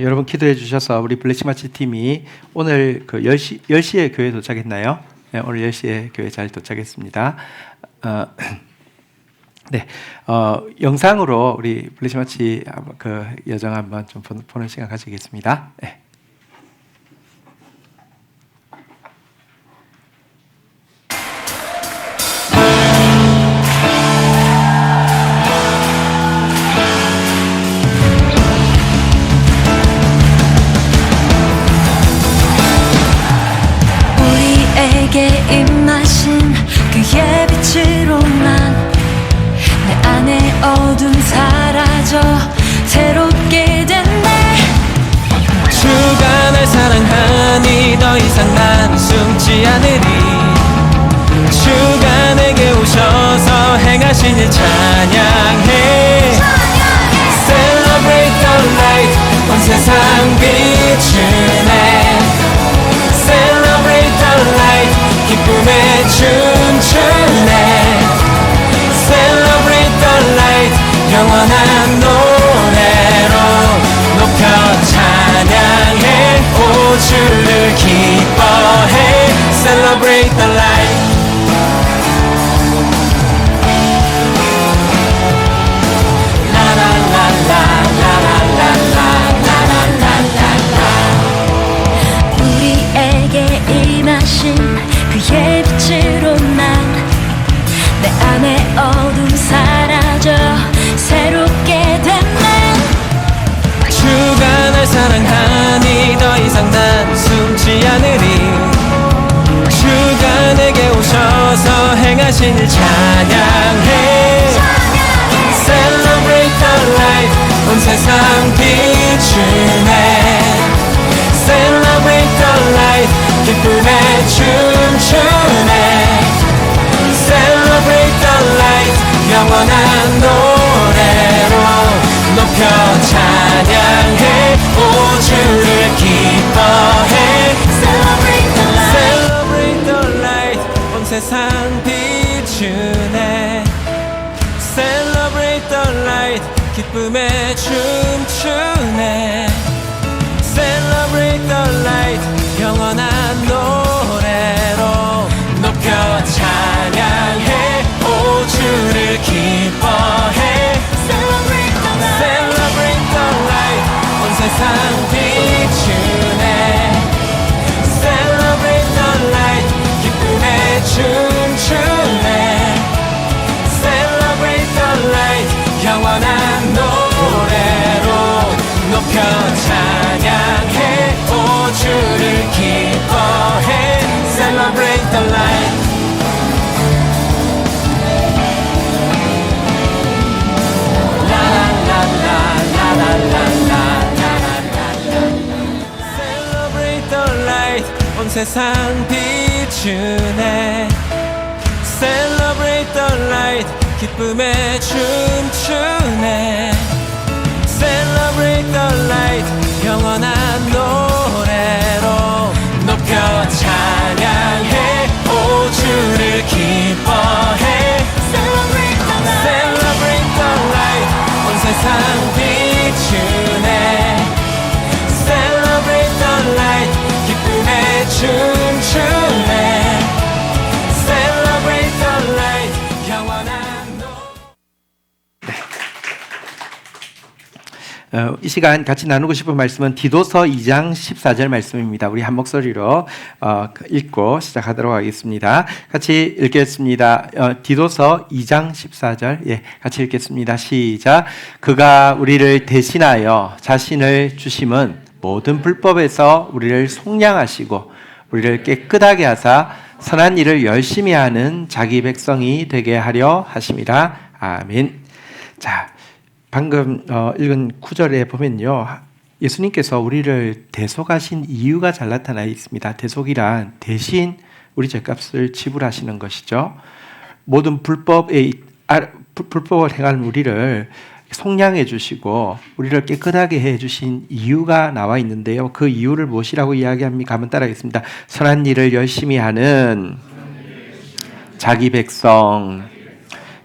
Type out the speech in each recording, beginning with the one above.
여러분 기도해 주셔서 우리 블레시마치 팀이 오늘 그 10시에 교회 도착했나요? 네, 오늘 10시에 교회 잘 도착했습니다. 네, 영상으로 우리 블레시마치 그 여정 한번 좀 보는 시간 가지겠습니다. 네. 입마신 그의 빛으로 난 내 안에 어둠 사라져 새롭게 됐네. 주가 날 사랑하니 더 이상 난 숨지 않으리. 주가 내게 오셔서 행하신 일 찬양해. Celebrate the light, 온 세상 비추네. Celebrate the light, 기쁨에 춤추네. Celebrate the light, 영원한 노래로 높여 찬양해. 오 주를 기뻐해. Celebrate the light. 우리에게 임하신 그의 빛으로 난 내 안에 어둠 사라져 새롭게 됐네. 주가 날 사랑하니 더 이상 난 숨지 않으리. 주가 내게 오셔서 행하신 일 찬양해. Celebrate the light, 온 세상 비추네. Celebrate the light, 기쁨에 춤추네. Celebrate the light, 영원한 노래로 높여 찬양해. 오 주를 기뻐해. Celebrate the light. Celebrate the light, 온 세상 비추네. Celebrate the light, 기쁨에 춤추네. Celebrate the light, 영원한 노래로 높여 찬양해. 오 주를 기뻐해. Celebrate the light. Celebrate the light, 온 세상 비추네. Celebrate the light, 기쁨에 춤추네. Celebrate the light, 영원한 노래로 높여 찬양해. 오 주를 기뻐해. Celebrate the light. Celebrate the light, 온 세상 비추네. Celebrate the light, 기쁨에 춤추네. Celebrate the light, 영원한 노래로 높여 찬양해. 오 주를 기뻐해. Celebrate the light. Celebrate the light, 온 세상 비추네. Celebrate the light, 기쁨에 춤추네. Celebrate the light, 영원한 이 시간 같이 나누고 싶은 말씀은 디도서 2장 14절 말씀입니다. 우리 한 목소리로 읽고 시작하도록 하겠습니다. 같이 읽겠습니다. 디도서 2장 14절, 예, 같이 읽겠습니다. 시작. 그가 우리를 대신하여 자신을 주심은 모든 불법에서 우리를 속량하시고 우리를 깨끗하게 하사 선한 일을 열심히 하는 자기 백성이 되게 하려 하심이라. 아멘. 자, 방금 읽은 구절에 보면요, 예수님께서 우리를 대속하신 이유가 잘 나타나 있습니다. 대속이란 대신 우리 죄값을 지불하시는 것이죠. 모든 불법을 행한 우리를 속량해 주시고 우리를 깨끗하게 해 주신 이유가 나와 있는데요. 그 이유를 무엇이라고 이야기합니까? 한번 따라하겠습니다. 선한 일을 열심히 하는 자기 백성,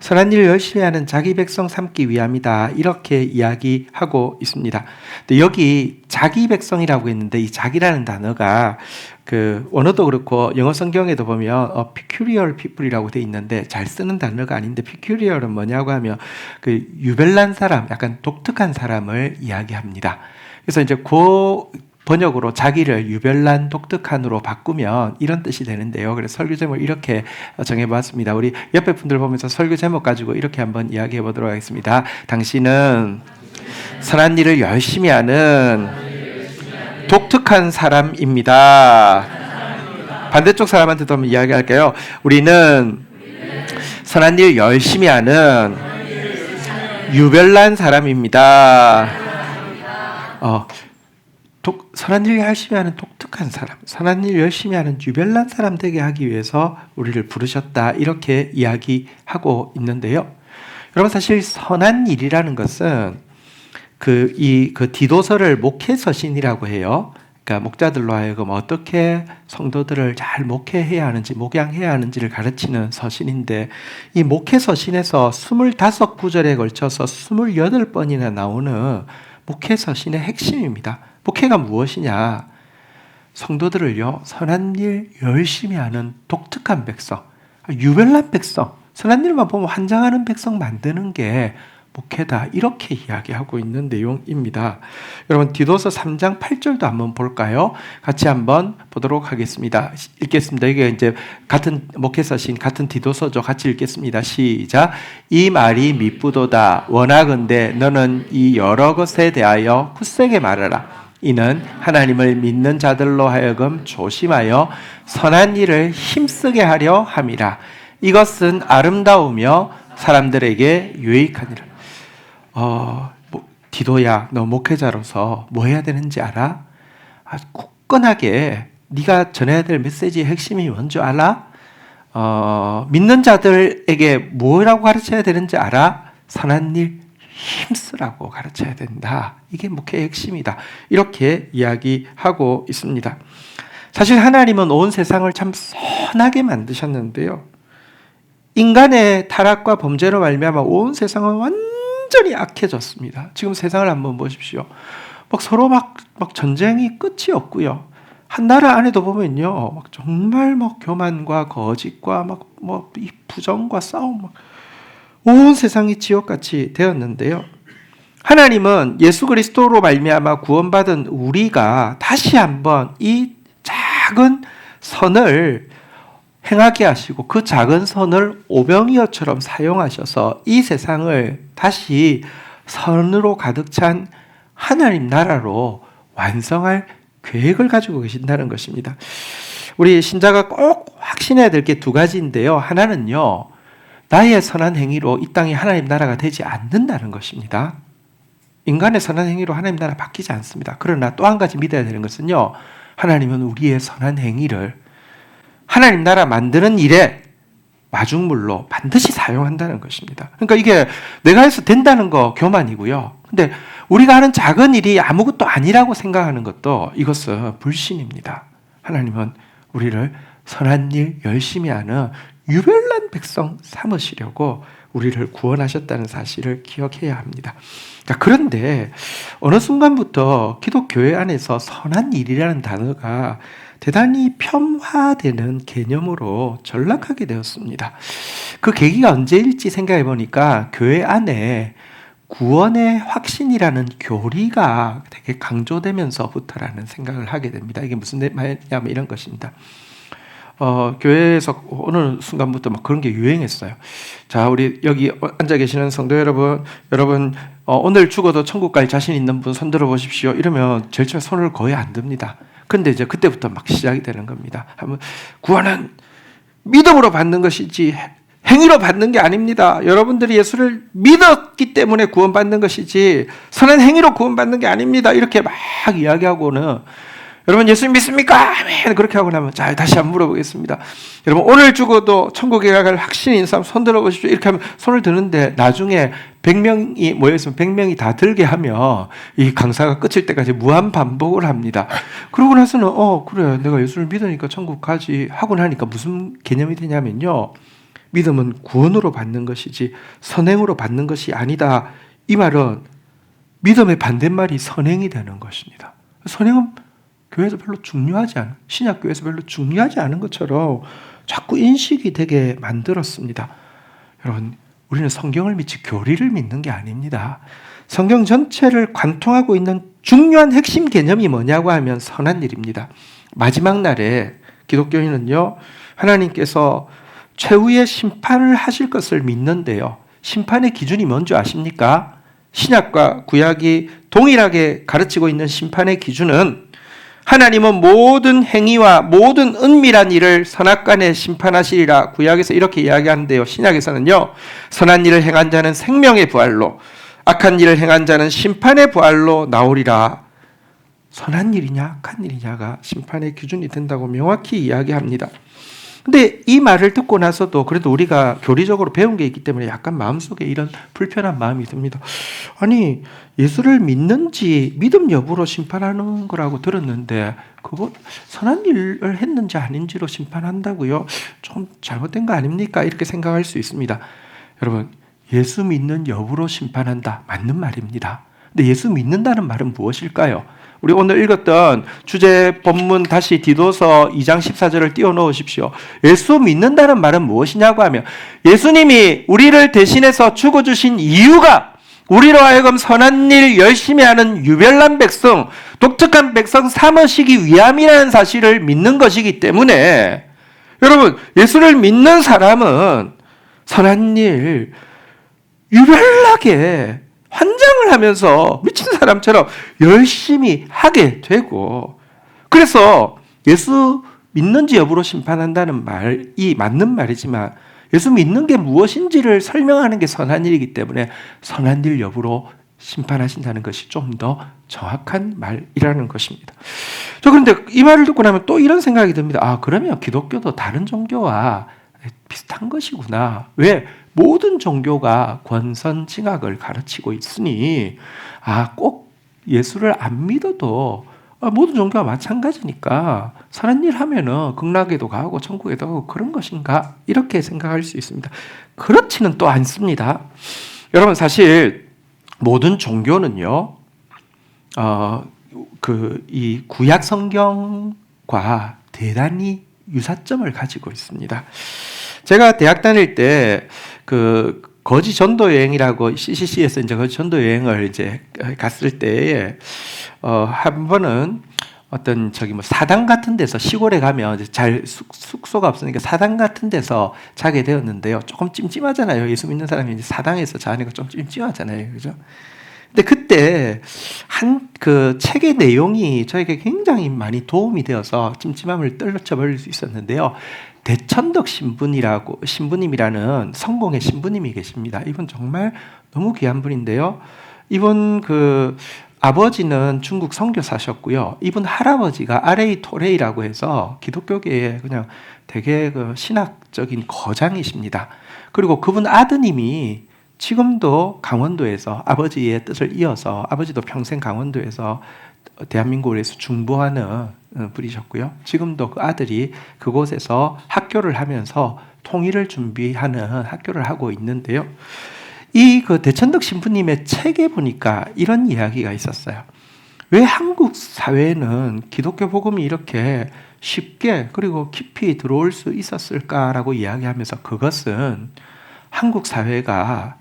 선한 일을 열심히 하는 자기 백성 삼기 위함이다. 이렇게 이야기하고 있습니다. 근데 여기 자기 백성이라고 했는데 이 자기라는 단어가 그 원어도 그렇고 영어 성경에도 보면 peculiar people이라고 돼 있는데 잘 쓰는 단어가 아닌데 peculiar은 뭐냐고 하면 그 유별난 사람, 약간 독특한 사람을 이야기합니다. 그래서 이제 그 번역으로 자기를 유별난 독특한으로 바꾸면 이런 뜻이 되는데요. 그래서 설교 제목을 이렇게 정해봤습니다. 우리 옆에 분들 보면서 설교 제목 가지고 이렇게 한번 이야기해 보도록 하겠습니다. 당신은 선한 일을 열심히 하는 독특한 사람입니다. 반대쪽 사람한테도 한번 이야기할게요. 우리는 선한 일 열심히 하는 유별난 사람입니다. 선한 일 열심히 하는 독특한 사람, 선한 일 열심히 하는 유별난 사람 되게 하기 위해서 우리를 부르셨다. 이렇게 이야기하고 있는데요. 여러분 사실 선한 일이라는 것은 그 디도서를 목회서신이라고 해요. 그러니까 목자들로 하여금 어떻게 성도들을 잘 목회해야 하는지, 목양해야 하는지를 가르치는 서신인데 이 목회서신에서 25구절에 걸쳐서 28번이나 나오는 목회서신의 핵심입니다. 목회가 무엇이냐? 성도들을요, 선한 일 열심히 하는 독특한 백성, 유별난 백성, 선한 일만 보면 환장하는 백성 만드는 게 목회다. 이렇게 이야기하고 있는 내용입니다. 여러분 디도서 3장 8절도 한번 볼까요? 같이 한번 보도록 하겠습니다. 읽겠습니다. 이게 이제 같은 목회서신 같은 디도서죠. 같이 읽겠습니다. 시작. 이 말이 미쁘도다. 원하건대 너는 이 여러 것에 대하여 굳세게 말하라. 이는 하나님을 믿는 자들로 하여금 조심하여 선한 일을 힘쓰게 하려 함이라. 이것은 아름다우며 사람들에게 유익하니라. 디도야, 너 목회자로서 뭐 해야 되는지 알아? 굳건하게 네가 전해야 될 메시지의 핵심이 뭔지 알아? 믿는 자들에게 뭐라고 가르쳐야 되는지 알아? 선한 일 힘쓰라고 가르쳐야 된다. 이게 목회의 핵심이다. 이렇게 이야기하고 있습니다. 사실 하나님은 온 세상을 참 선하게 만드셨는데요. 인간의 타락과 범죄로 말미암아 온 세상은 완전히 악해졌습니다. 지금 세상을 한번 보십시오. 서로 막 전쟁이 끝이 없고요. 한 나라 안에도 보면요, 정말 교만과 거짓과 이 부정과 싸움, 온 세상이 지옥같이 되었는데요. 하나님은 예수 그리스도로 말미암아 구원받은 우리가 다시 한번 이 작은 선을 행하게 하시고 그 작은 선을 오병이어처럼 사용하셔서 이 세상을 다시 선으로 가득 찬 하나님 나라로 완성할 계획을 가지고 계신다는 것입니다. 우리 신자가 꼭 확신해야 될 게 두 가지인데요. 하나는요, 나의 선한 행위로 이 땅이 하나님 나라가 되지 않는다는 것입니다. 인간의 선한 행위로 하나님 나라 바뀌지 않습니다. 그러나 또 한 가지 믿어야 되는 것은요, 하나님은 우리의 선한 행위를 하나님 나라 만드는 일에 마중물로 반드시 사용한다는 것입니다. 그러니까 이게 내가 해서 된다는 거 교만이고요. 근데 우리가 하는 작은 일이 아무것도 아니라고 생각하는 것도 이것은 불신입니다. 하나님은 우리를 선한 일 열심히 하는 유별난 백성 삼으시려고 우리를 구원하셨다는 사실을 기억해야 합니다. 그런데 어느 순간부터 기독교회 안에서 선한 일이라는 단어가 대단히 폄하되는 개념으로 전락하게 되었습니다. 그 계기가 언제일지 생각해 보니까 교회 안에 구원의 확신이라는 교리가 되게 강조되면서부터라는 생각을 하게 됩니다. 이게 무슨 말이냐면 이런 것입니다. 교회에서 어느 순간부터 그런 게 유행했어요. 자, 우리 여기 앉아 계시는 성도 여러분, 오늘 죽어도 천국 갈 자신 있는 분 손 들어 보십시오. 이러면 제일 처음에 손을 거의 안 듭니다. 근데 이제 그때부터 시작이 되는 겁니다. 구원은 믿음으로 받는 것이지 행위로 받는 게 아닙니다. 여러분들이 예수를 믿었기 때문에 구원받는 것이지 선한 행위로 구원받는 게 아닙니다. 이렇게 막 이야기하고는 여러분 예수 믿습니까? 아멘. 그렇게 하고 나면 자, 다시 한번 물어보겠습니다. 여러분 오늘 죽어도 천국에 갈 확신이 있는 사람 손 들어보십시오. 이렇게 하면 손을 드는데 나중에 100명이 모여있으면 100명이 다 들게 하면 이 강사가 끝일 때까지 무한 반복을 합니다. 그러고 나서는 그래 내가 예수를 믿으니까 천국 가지 하고 나니까 무슨 개념이 되냐면요. 믿음은 구원으로 받는 것이지 선행으로 받는 것이 아니다. 이 말은 믿음의 반대말이 선행이 되는 것입니다. 선행은 교회에서 별로 중요하지 않은, 신약교회에서 별로 중요하지 않은 것처럼 자꾸 인식이 되게 만들었습니다. 여러분, 우리는 성경을 믿지 교리를 믿는 게 아닙니다. 성경 전체를 관통하고 있는 중요한 핵심 개념이 뭐냐고 하면 선한 일입니다. 마지막 날에 기독교인은요, 하나님께서 최후의 심판을 하실 것을 믿는데요. 심판의 기준이 뭔지 아십니까? 신약과 구약이 동일하게 가르치고 있는 심판의 기준은 하나님은 모든 행위와 모든 은밀한 일을 선악간에 심판하시리라. 구약에서 이렇게 이야기하는데요. 신약에서는요, 선한 일을 행한 자는 생명의 부활로, 악한 일을 행한 자는 심판의 부활로 나오리라. 선한 일이냐 악한 일이냐가 심판의 기준이 된다고 명확히 이야기합니다. 근데 이 말을 듣고 나서도 그래도 우리가 교리적으로 배운 게 있기 때문에 약간 마음속에 이런 불편한 마음이 듭니다. 아니, 예수를 믿는지 믿음 여부로 심판하는 거라고 들었는데 그거 선한 일을 했는지 아닌지로 심판한다고요? 좀 잘못된 거 아닙니까? 이렇게 생각할 수 있습니다. 여러분, 예수 믿는 여부로 심판한다. 맞는 말입니다. 근데 예수 믿는다는 말은 무엇일까요? 우리 오늘 읽었던 주제 본문 다시 디도서 2장 14절을 띄워놓으십시오. 예수 믿는다는 말은 무엇이냐고 하면 예수님이 우리를 대신해서 죽어주신 이유가 우리로 하여금 선한 일 열심히 하는 유별난 백성, 독특한 백성 삼으시기 위함이라는 사실을 믿는 것이기 때문에 여러분, 예수를 믿는 사람은 선한 일 유별나게 환장을 하면서 미친 사람처럼 열심히 하게 되고, 그래서 예수 믿는지 여부로 심판한다는 말이 맞는 말이지만 예수 믿는 게 무엇인지를 설명하는 게 선한 일이기 때문에 선한 일 여부로 심판하신다는 것이 좀 더 정확한 말이라는 것입니다. 그런데 이 말을 듣고 나면 또 이런 생각이 듭니다. 아, 그러면 기독교도 다른 종교와 비슷한 것이구나. 왜? 모든 종교가 권선징악을 가르치고 있으니 꼭 예수를 안 믿어도 모든 종교가 마찬가지니까 선한 일 하면은 극락에도 가고 천국에도 가고 그런 것인가? 이렇게 생각할 수 있습니다. 그렇지는 또 않습니다. 여러분, 사실 모든 종교는요, 이 구약 성경과 대단히 유사점을 가지고 있습니다. 제가 대학 다닐 때 거지 전도 여행이라고 CCC에서 이제 거지 전도 여행을 이제 갔을 때에 한 번은 어떤 사당 같은 데서 시골에 가면 잘 숙소가 없으니까 사당 같은 데서 자게 되었는데요. 조금 찜찜하잖아요. 예수 믿는 사람이 이제 사당에서 자니까 좀 찜찜하잖아요. 그죠? 근데 그때 한 책의 내용이 저에게 굉장히 많이 도움이 되어서 찜찜함을 떨쳐버릴 수 있었는데요. 대천덕 신부님이라는 성공의 신부님이 계십니다. 이분 정말 너무 귀한 분인데요. 이분 아버지는 중국 선교사셨고요. 이분 할아버지가 아레이 토레이라고 해서 기독교계에 그냥 되게 신학적인 거장이십니다. 그리고 그분 아드님이 지금도 강원도에서 아버지의 뜻을 이어서 아버지도 평생 강원도에서 대한민국을 위해서 중보하는 분이셨고요. 지금도 그 아들이 그곳에서 학교를 하면서 통일을 준비하는 학교를 하고 있는데요. 이 대천덕 신부님의 책에 보니까 이런 이야기가 있었어요. 왜 한국 사회에는 기독교 복음이 이렇게 쉽게 그리고 깊이 들어올 수 있었을까라고 이야기하면서 그것은 한국 사회가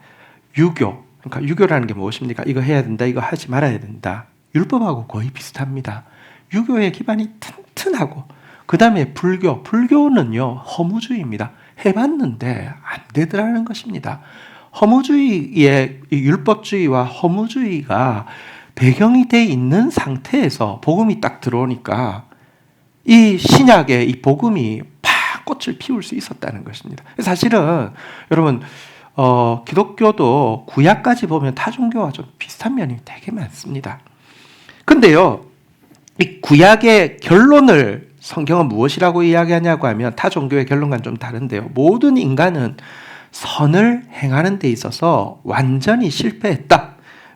그러니까 유교라는 게 무엇입니까? 이거 해야 된다, 이거 하지 말아야 된다. 율법하고 거의 비슷합니다. 유교의 기반이 튼튼하고 그 다음에 불교는요 허무주의입니다. 해봤는데 안 되더라는 것입니다. 허무주의의 율법주의와 허무주의가 배경이 돼 있는 상태에서 복음이 딱 들어오니까 이 신약의 이 복음이 팍 꽃을 피울 수 있었다는 것입니다. 사실은 여러분 기독교도 구약까지 보면 타 종교와 좀 비슷한 면이 되게 많습니다. 근데요, 이 구약의 결론을 성경은 무엇이라고 이야기하냐고 하면 타 종교의 결론과는 좀 다른데요. 모든 인간은 선을 행하는 데 있어서 완전히 실패했다.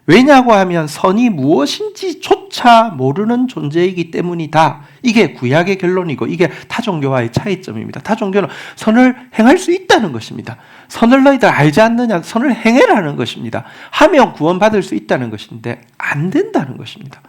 왜냐고 하면 선이 무엇인지조차 모르는 존재이기 때문이다. 이게 구약의 결론이고 이게 타종교와의 차이점입니다. 타종교는 선을 행할 수 있다는 것입니다. 선을 너희들 알지 않느냐? 선을 행해라는 것입니다. 하면 구원받을 수 있다는 것인데 안 된다는 것입니다.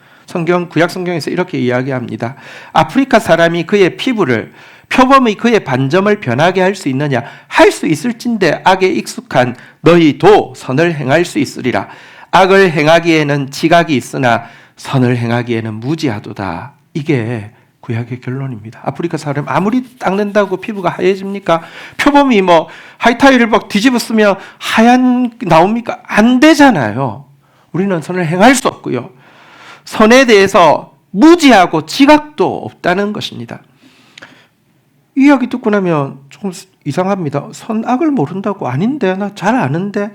구약 성경에서 이렇게 이야기합니다. 아프리카 사람이 그의 피부를 표범의 그의 반점을 변하게 할 수 있느냐? 할 수 있을진데 악에 익숙한 너희도 선을 행할 수 있으리라. 악을 행하기에는 지각이 있으나 선을 행하기에는 무지하도다. 이게 구약의 결론입니다. 아프리카 사람 아무리 닦는다고 피부가 하얘집니까? 표범이 하이타이를 막 뒤집었으면 하얀 나옵니까? 안 되잖아요. 우리는 선을 행할 수 없고요. 선에 대해서 무지하고 지각도 없다는 것입니다. 이 이야기 듣고 나면 조금 이상합니다. 선악을 모른다고? 아닌데 나 잘 아는데.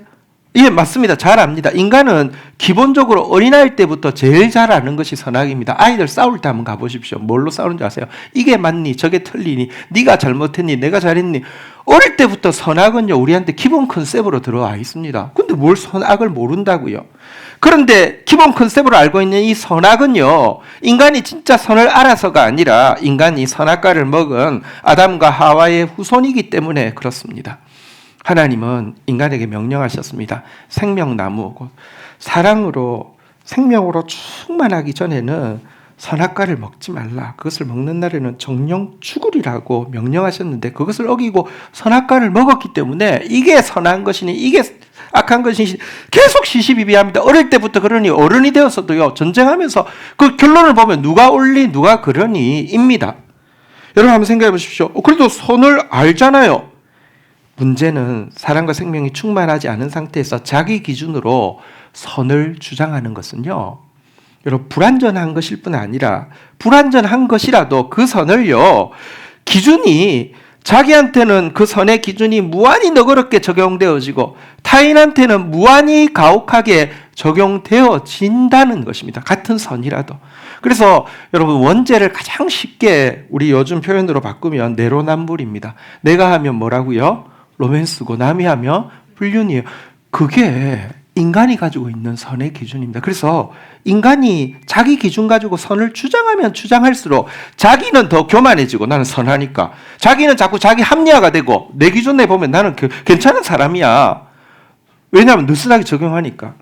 예, 맞습니다. 잘 압니다. 인간은 기본적으로 어린아이 때부터 제일 잘 아는 것이 선악입니다. 아이들 싸울 때 한번 가보십시오. 뭘로 싸우는지 아세요? 이게 맞니? 저게 틀리니? 네가 잘못했니? 내가 잘했니? 어릴 때부터 선악은요, 우리한테 기본 컨셉으로 들어와 있습니다. 근데 뭘 선악을 모른다고요? 그런데 기본 컨셉으로 알고 있는 이 선악은요, 인간이 진짜 선을 알아서가 아니라 인간이 선악과를 먹은 아담과 하와의 후손이기 때문에 그렇습니다. 하나님은 인간에게 명령하셨습니다. 생명나무, 사랑으로, 생명으로 충만하기 전에는 선악과를 먹지 말라. 그것을 먹는 날에는 정령 죽으리라고 명령하셨는데 그것을 어기고 선악과를 먹었기 때문에 이게 선한 것이니 이게 악한 것이니 계속 시시비비합니다. 어릴 때부터 그러니 어른이 되어서도요. 전쟁하면서 그 결론을 보면 누가 옳니 누가 그러니 입니다. 여러분 한번 생각해 보십시오. 그래도 선을 알잖아요. 문제는 사랑과 생명이 충만하지 않은 상태에서 자기 기준으로 선을 주장하는 것은요. 여러분 불완전한 것일 뿐 아니라 불완전한 것이라도 그 선을요. 기준이 자기한테는 그 선의 기준이 무한히 너그럽게 적용되어지고 타인한테는 무한히 가혹하게 적용되어진다는 것입니다. 같은 선이라도. 그래서 여러분 원죄를 가장 쉽게 우리 요즘 표현으로 바꾸면 내로남불입니다. 내가 하면 뭐라고요? 로맨스고 남이 하면 불륜이에요. 그게 인간이 가지고 있는 선의 기준입니다. 그래서 인간이 자기 기준 가지고 선을 주장하면 주장할수록 자기는 더 교만해지고 나는 선하니까 자기는 자꾸 자기 합리화가 되고 내 기준에 보면 나는 괜찮은 사람이야. 왜냐하면 느슨하게 적용하니까.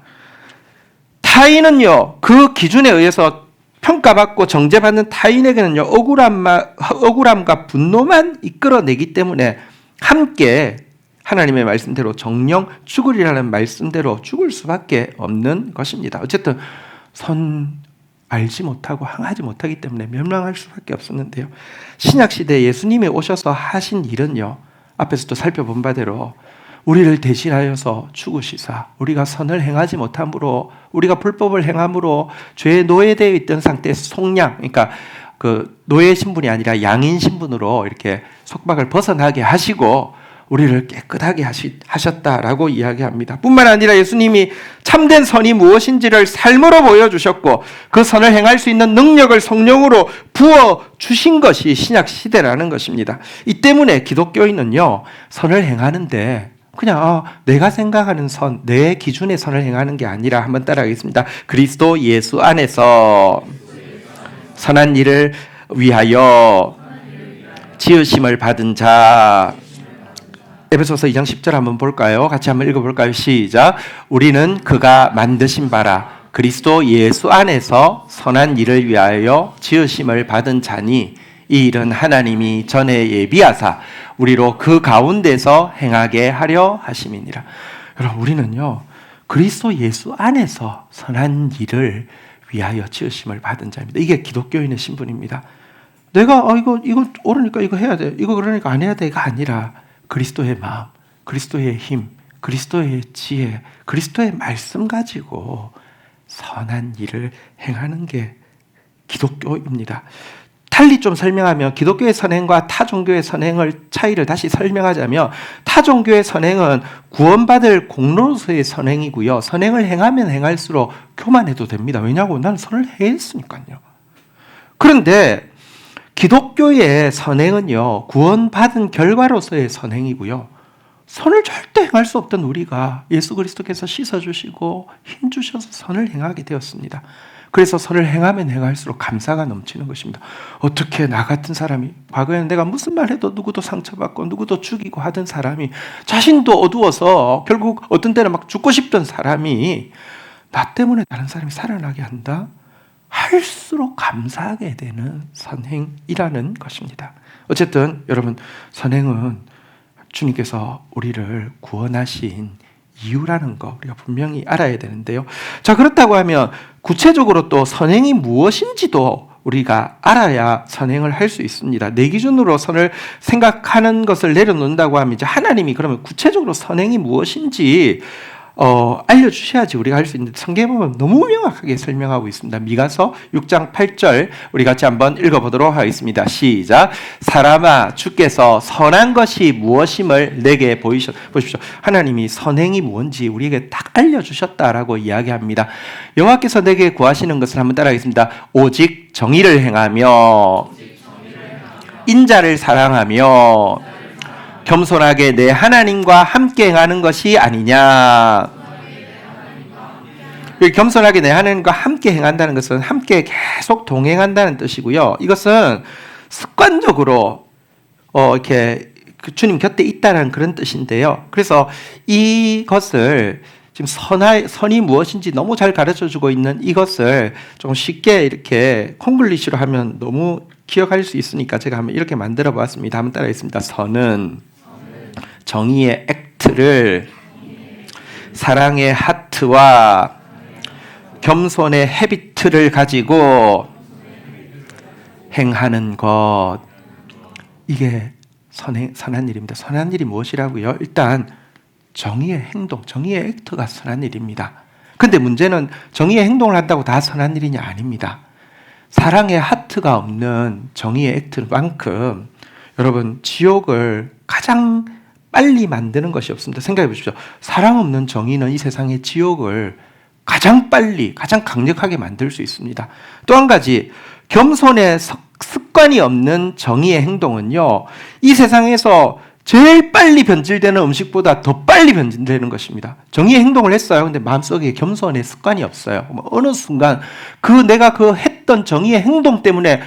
타인은요 그 기준에 의해서 평가받고 정죄받는 타인에게는요 억울함과 분노만 이끌어내기 때문에 함께 하나님의 말씀대로 정령 죽으리라는 말씀대로 죽을 수밖에 없는 것입니다. 어쨌든 선 알지 못하고 항하지 못하기 때문에 멸망할 수밖에 없었는데요. 신약시대에 예수님이 오셔서 하신 일은요. 앞에서도 살펴본 바대로 우리를 대신하여서 죽으시사 우리가 선을 행하지 못함으로 우리가 불법을 행함으로 죄에 노예되어 있던 상태에서 속량 그러니까 그 노예 신분이 아니라 양인 신분으로 이렇게 속박을 벗어나게 하시고 우리를 깨끗하게 하셨다라고 이야기합니다. 뿐만 아니라 예수님이 참된 선이 무엇인지를 삶으로 보여주셨고 그 선을 행할 수 있는 능력을 성령으로 부어주신 것이 신약 시대라는 것입니다. 이 때문에 기독교인은요 선을 행하는데 그냥 내가 생각하는 선, 내 기준의 선을 행하는 게 아니라 한번 따라하겠습니다. 그리스도 예수 안에서 선한 일을 위하여 지으심을 받은 자. 에베소서 2장 10절 한번 볼까요? 같이 한번 읽어볼까요? 시작. 우리는 그가 만드신 바라 그리스도 예수 안에서 선한 일을 위하여 지으심을 받은 자니 이 일은 하나님이 전에 예비하사 우리로 그 가운데서 행하게 하려 하심이니라. 여러분 우리는요 그리스도 예수 안에서 선한 일을 위하여 지으심을 받은 자입니다. 이게 기독교인의 신분입니다. 내가 이거 옳으니까 이거 해야 돼. 이거 그러니까 안 해야 돼가 아니라 그리스도의 마음, 그리스도의 힘, 그리스도의 지혜, 그리스도의 말씀 가지고 선한 일을 행하는 게 기독교입니다. 달리 좀 설명하면 기독교의 선행과 타종교의 선행을 차이를 다시 설명하자면 타종교의 선행은 구원받을 공로로서의 선행이고요. 선행을 행하면 행할수록 교만해도 됩니다. 왜냐하고 나는 선을 행했으니까요. 그런데 기독교의 선행은요 구원받은 결과로서의 선행이고요 선을 절대 행할 수 없던 우리가 예수 그리스도께서 씻어주시고 힘주셔서 선을 행하게 되었습니다. 그래서 선을 행하면 행할수록 감사가 넘치는 것입니다. 어떻게 나 같은 사람이, 과거에는 내가 무슨 말 해도 누구도 상처받고 누구도 죽이고 하던 사람이, 자신도 어두워서 결국 어떤 때는 막 죽고 싶던 사람이 나 때문에 다른 사람이 살아나게 한다? 할수록 감사하게 되는 선행이라는 것입니다. 어쨌든 여러분, 선행은 주님께서 우리를 구원하신 이유라는 거 우리가 분명히 알아야 되는데요. 자, 그렇다고 하면 구체적으로 또 선행이 무엇인지도 우리가 알아야 선행을 할 수 있습니다. 내 기준으로 선을 생각하는 것을 내려놓는다고 하면 이제 하나님이 그러면 구체적으로 선행이 무엇인지 알려주셔야지 우리가 할 수 있는데, 성경에 보면 너무 명확하게 설명하고 있습니다. 미가서 6장 8절 우리 같이 한번 읽어보도록 하겠습니다. 시작. 사람아, 주께서 선한 것이 무엇임을 내게 보십시오. 하나님이 선행이 뭔지 우리에게 딱 알려주셨다라고 이야기합니다. 여호와께서 내게 구하시는 것을 한번 따라하겠습니다. 오직 정의를 행하며 인자를 사랑하며 겸손하게 내 하나님과 함께 행하는 것이 아니냐. 겸손하게 내 하나님과 함께 행한다는 것은 함께 계속 동행한다는 뜻이고요. 이것은 습관적으로 이렇게 주님 곁에 있다는 그런 뜻인데요. 그래서 이것을 지금 선이 무엇인지 너무 잘 가르쳐주고 있는 이것을 좀 쉽게 이렇게 콩글리시로 하면 너무 기억할 수 있으니까 제가 한번 이렇게 만들어 보았습니다. 한번 따라하겠습니다. 선은 정의의 액트를 사랑의 하트와 겸손의 헤비트를 가지고 행하는 것, 이게 선한 일입니다. 선한 일이 무엇이라고요? 일단 정의의 행동, 정의의 액트가 선한 일입니다. 근데 문제는 정의의 행동을 한다고 다 선한 일이냐? 아닙니다. 사랑의 하트가 없는 정의의 액트만큼 여러분, 지옥을 가장 빨리 만드는 것이 없습니다. 생각해 보십시오. 사랑 없는 정의는 이 세상의 지옥을 가장 빨리, 가장 강력하게 만들 수 있습니다. 또 한 가지, 겸손의 습관이 없는 정의의 행동은요, 이 세상에서 제일 빨리 변질되는 음식보다 더 빨리 변질되는 것입니다. 정의의 행동을 했어요. 근데 마음속에 겸손의 습관이 없어요. 어느 순간 내가 했던 정의의 행동 때문에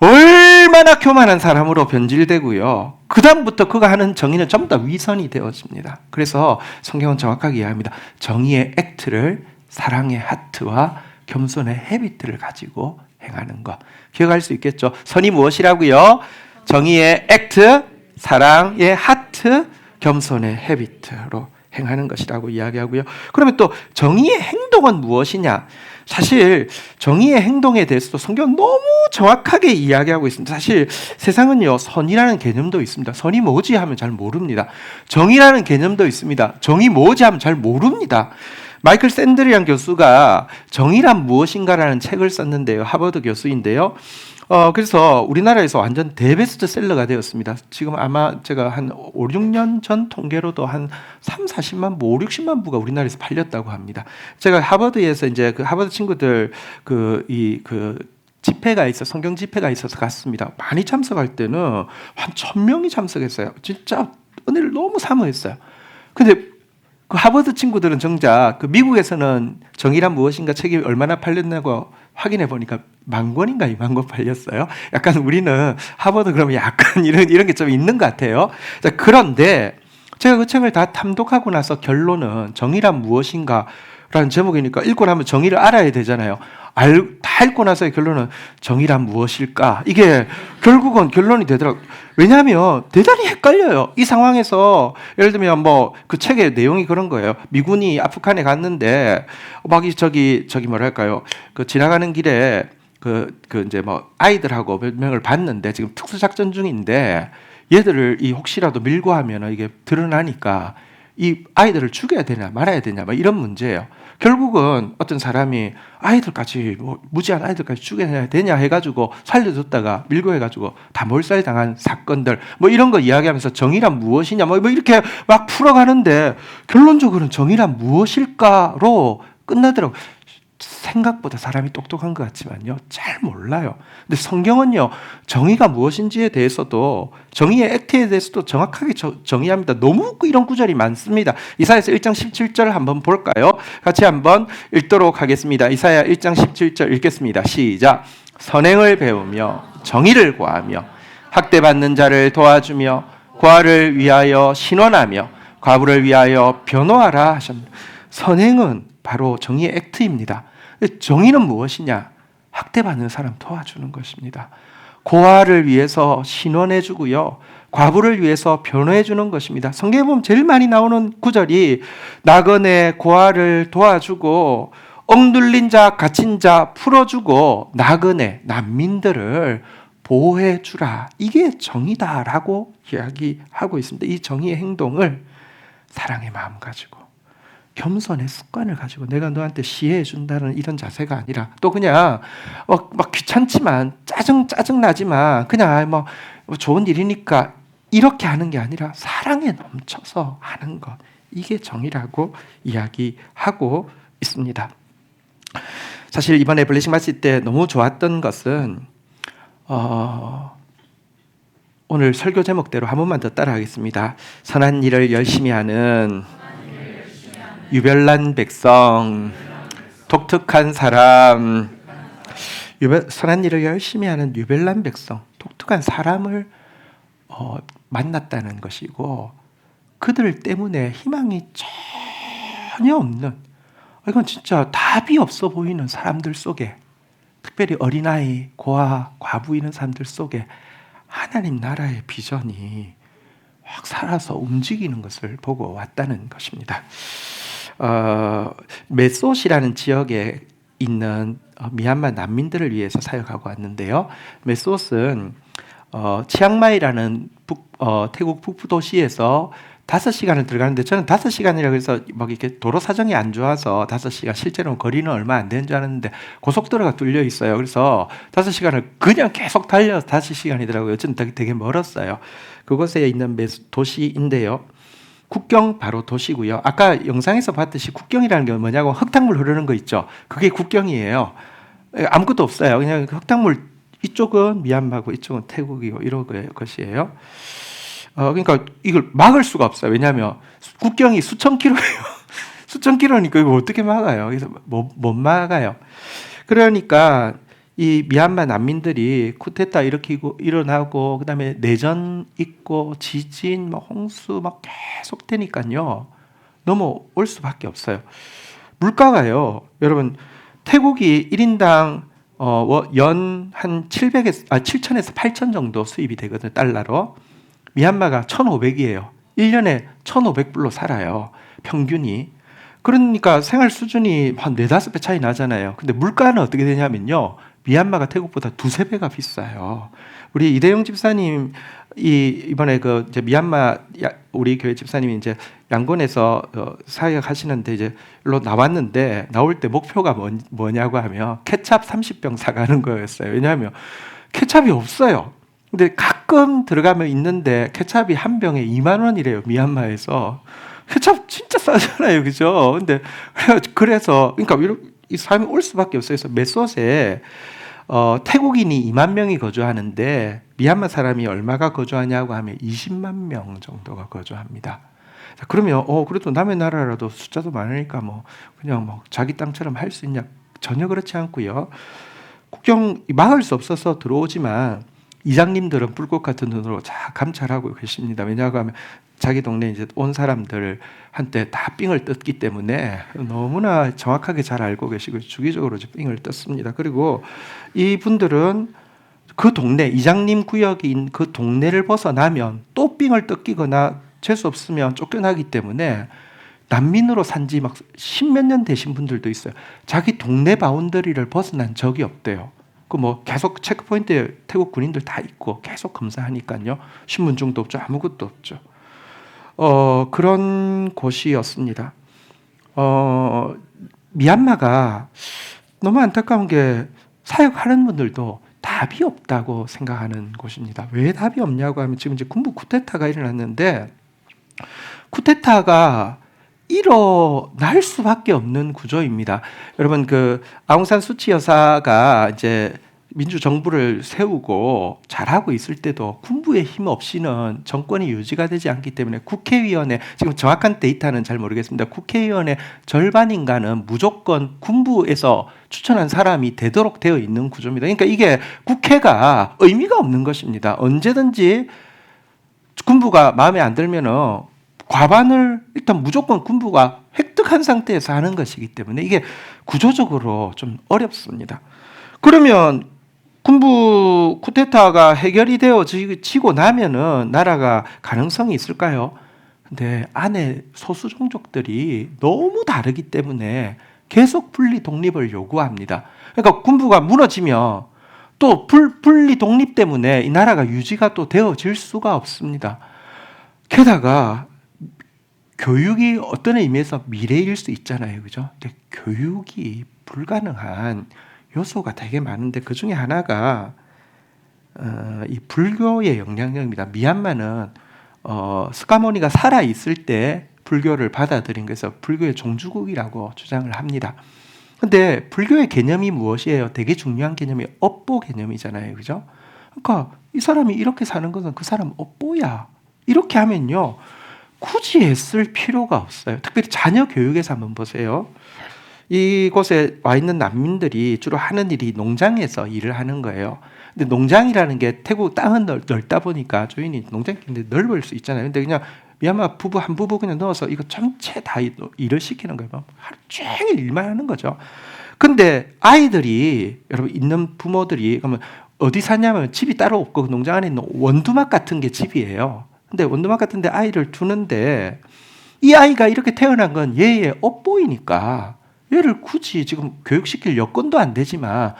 얼마나 교만한 사람으로 변질되고요. 그 다음부터 그가 하는 정의는 전부 다 위선이 되어집니다. 그래서 성경은 정확하게 이야기합니다. 정의의 액트를 사랑의 하트와 겸손의 헤비트를 가지고 행하는 것. 기억할 수 있겠죠? 선이 무엇이라고요? 정의의 액트, 사랑의 하트, 겸손의 헤비트로 행하는 것이라고 이야기하고요. 그러면 또 정의의 행동은 무엇이냐? 사실 정의의 행동에 대해서도 성경은 너무 정확하게 이야기하고 있습니다. 사실 세상은요, 선이라는 개념도 있습니다. 선이 뭐지 하면 잘 모릅니다. 정의라는 개념도 있습니다. 정의 뭐지 하면 잘 모릅니다. 마이클 샌드리안 교수가 정의란 무엇인가라는 책을 썼는데요. 하버드 교수인데요. 그래서 우리나라에서 완전 대베스트셀러가 되었습니다. 지금 아마 제가 한 5, 6년 전 통계로도 한 3, 40만 부, 5, 60만 부가 우리나라에서 팔렸다고 합니다. 제가 하버드에서 이제 하버드 친구들 집회가 성경 집회가 있어서 갔습니다. 많이 참석할 때는 한 1,000명이 참석했어요. 진짜 은혜를 너무 사모했어요. 근데 하버드 친구들은 정작 미국에서는 정의란 무엇인가 책이 얼마나 팔렸냐고 확인해 보니까 10,000권인가 20,000권 팔렸어요. 약간 우리는 하버드 그러면 약간 이런 게 좀 있는 것 같아요. 자, 그런데 제가 그 책을 다 탐독하고 나서 결론은 정의란 무엇인가라는 제목이니까 읽고 나면 정의를 알아야 되잖아요. 다 읽고 나서의 결론은 정의란 무엇일까? 이게 결국은 결론이 되더라고요. 왜냐하면 대단히 헷갈려요. 이 상황에서 예를 들면 그 책의 내용이 그런 거예요. 미군이 아프간에 갔는데 뭐랄까요? 지나가는 길에 이제 아이들하고 몇 명을 봤는데 지금 특수작전 중인데 얘들을 혹시라도 밀고 하면 이게 드러나니까 이 아이들을 죽여야 되냐 말아야 되냐 이런 문제예요. 결국은 어떤 사람이 아이들까지 무지한 아이들까지 죽여야 되냐 해가지고 살려줬다가 밀고 해가지고 다 몰살당한 사건들 이런 거 이야기하면서 정의란 무엇이냐 이렇게 막 풀어가는데 결론적으로는 정의란 무엇일까로 끝나더라고요. 생각보다 사람이 똑똑한 것 같지만요, 잘 몰라요. 근데 성경은요, 정의가 무엇인지에 대해서도, 정의의 액트에 대해서도 정확하게 정의합니다. 너무 이런 구절이 많습니다. 이사야서 1장 17절 한번 볼까요? 같이 한번 읽도록 하겠습니다. 이사야 1장 17절 읽겠습니다. 시작. 선행을 배우며 정의를 구하며 학대받는 자를 도와주며 고아를 위하여 신원하며 과부를 위하여 변호하라 하셨습니다. 선행은 바로 정의의 액트입니다. 정의는 무엇이냐? 학대받는 사람 도와주는 것입니다. 고아를 위해서 신원해 주고요, 과부를 위해서 변호해 주는 것입니다. 성경에 보면 제일 많이 나오는 구절이 나그네 고아를 도와주고 억눌린 자 갇힌 자 풀어주고 나그네 난민들을 보호해 주라. 이게 정의다라고 이야기하고 있습니다. 이 정의의 행동을 사랑의 마음 가지고 겸손의 습관을 가지고 내가 너한테 시해해 준다는 이런 자세가 아니라, 또 그냥 막 귀찮지만 짜증 나지만 그냥 뭐 좋은 일이니까 이렇게 하는 게 아니라 사랑에 넘쳐서 하는 것, 이게 정의라고 이야기하고 있습니다. 사실 이번에 블레싱 마칠 때 너무 좋았던 것은 오늘 설교 제목대로 한 번만 더 따라하겠습니다. 선한 일을 열심히 하는 유별난 백성, 독특한 사람, 선한 일을 열심히 하는 유별난 백성, 독특한 사람을 만났다는 것이고, 그들 때문에 희망이 전혀 없는, 이건 진짜 답이 없어 보이는 사람들 속에, 특별히 어린아이, 고아, 과부 이런 사람들 속에 하나님 나라의 비전이 확 살아서 움직이는 것을 보고 왔다는 것입니다. 메소시라는 지역에 있는 미얀마 난민들을 위해서 사역하고 왔는데요. 메소스는 치앙마이라는 태국 북부 도시에서 5시간을 들어가는데, 저는 5시간이라고 해서 막 이렇게 도로 사정이 안 좋아서 5시간, 실제로는 거리는 얼마 안 되는 줄 알았는데 고속도로가 뚫려 있어요. 그래서 5시간을 그냥 계속 달려서 5시간이더라고요. 어쨌든 되게 멀었어요. 그곳에 있는 도시인데요. 국경 바로 도시고요. 아까 영상에서 봤듯이 국경이라는 게 뭐냐고, 흙탕물 흐르는 거 있죠. 그게 국경이에요. 아무것도 없어요. 그냥 흙탕물, 이쪽은 미얀마고 이쪽은 태국이고 이런 것이에요. 그러니까 이걸 막을 수가 없어요. 왜냐하면 국경이 수천 킬로예요. 수천 킬로니까 이거 어떻게 막아요? 그래서 못 막아요. 그러니까 이 미얀마 난민들이 쿠데타 일어나고 그다음에 내전 있고 지진, 홍수 막 계속 되니까요, 넘어올 수밖에 없어요. 물가가요, 여러분, 태국이 1인당 연 한 7천에서 8천 정도 수입이 되거든요, 달러로. 미얀마가 1,500이에요. 1년에 1,500불로 살아요, 평균이. 그러니까 생활 수준이 한 4-5배 차이 나잖아요. 근데 물가는 어떻게 되냐면요, 미얀마가 태국보다 2-3배가 비싸요. 우리 이대용 집사님 이번에 이제 미얀마 우리 교회 집사님이 이제 양곤에서 사역하시는데 이제 일로 나왔는데, 나올 때 목표가 뭐냐고 하면 케찹 30병 사가는 거였어요. 왜냐하면 케찹이 없어요. 근데 가끔 들어가면 있는데 케찹이 한 병에 2만 원이래요, 미얀마에서. 케찹 진짜 싸잖아요, 그죠? 근데 그래서 그러니까 이 사람이 올 수밖에 없어요. 그래서 메소스에 태국인이 2만 명이 거주하는데 미얀마 사람이 얼마가 거주하냐고 하면 20만 명 정도가 거주합니다. 자, 그러면 그래도 남의 나라라도 숫자도 많으니까 그냥 자기 땅처럼 할 수 있냐? 전혀 그렇지 않고요. 국경 막을 수 없어서 들어오지만 이장님들은 불꽃 같은 눈으로 잘 감찰하고 계십니다. 왜냐하고 하면 자기 동네 이제 온 사람들한테 다 삥을 뜯기 때문에 너무나 정확하게 잘 알고 계시고 주기적으로 삥을 뜯습니다. 그리고 이분들은 그 동네, 이장님 구역인 그 동네를 벗어나면 또 삥을 뜯기거나 재수 없으면 쫓겨나기 때문에 난민으로 산지 막 10몇 년 되신 분들도 있어요. 자기 동네 바운더리를 벗어난 적이 없대요. 계속 체크포인트에 태국 군인들 다 있고 계속 검사하니까요. 신분증도 없죠. 아무것도 없죠. 그런 곳이었습니다. 미얀마가 너무 안타까운 게 사역하는 분들도 답이 없다고 생각하는 곳입니다. 왜 답이 없냐고 하면 지금 이제 군부 쿠데타가 일어났는데, 쿠데타가 일어날 수밖에 없는 구조입니다. 여러분 그 아웅산 수치 여사가 이제 민주정부를 세우고 잘하고 있을 때도 군부의 힘 없이는 정권이 유지가 되지 않기 때문에 국회의원의 지금 정확한 데이터는 잘 모르겠습니다. 국회의원의 절반인가는 무조건 군부에서 추천한 사람이 되도록 되어 있는 구조입니다. 그러니까 이게 국회가 의미가 없는 것입니다. 언제든지 군부가 마음에 안 들면은 과반을 일단 무조건 군부가 획득한 상태에서 하는 것이기 때문에 이게 구조적으로 좀 어렵습니다. 그러면 군부 쿠데타가 해결이 되어지고 나면은 나라가 가능성이 있을까요? 근데 안에 소수 종족들이 너무 다르기 때문에 계속 분리 독립을 요구합니다. 그러니까 군부가 무너지면 또 분리 독립 때문에 이 나라가 유지가 또 되어질 수가 없습니다. 게다가 교육이 어떤 의미에서 미래일 수 있잖아요, 그죠? 근데 교육이 불가능한 요소가 되게 많은데 그 중에 하나가 이 불교의 영향력입니다. 미얀마는 스카모니가 살아 있을 때 불교를 받아들인 것에서 불교의 종주국이라고 주장을 합니다. 근데 불교의 개념이 무엇이에요? 되게 중요한 개념이 업보 개념이잖아요, 그죠? 그러니까 이 사람이 이렇게 사는 것은 그 사람 업보야. 이렇게 하면요, 굳이 애쓸 필요가 없어요. 특별히 자녀 교육에서 한번 보세요. 이곳에 와 있는 난민들이 주로 하는 일이 농장에서 일을 하는 거예요. 근데 농장이라는 게 태국 땅은 넓다 보니까 주인이 농장이 굉장히 넓을 수 있잖아요. 근데 그냥 미얀마 부부 한 부부 그냥 넣어서 이거 전체 다 일을 시키는 거예요. 하루 종일 일만 하는 거죠. 근데 아이들이 여러분 있는 부모들이 그러면 어디 사냐면 집이 따로 없고 그 농장 안에 있는 원두막 같은 게 집이에요. 근데 원두막 같은데 아이를 두는데 이 아이가 이렇게 태어난 건 얘의 업보이니까 얘를 굳이 지금 교육시킬 여건도 안 되지만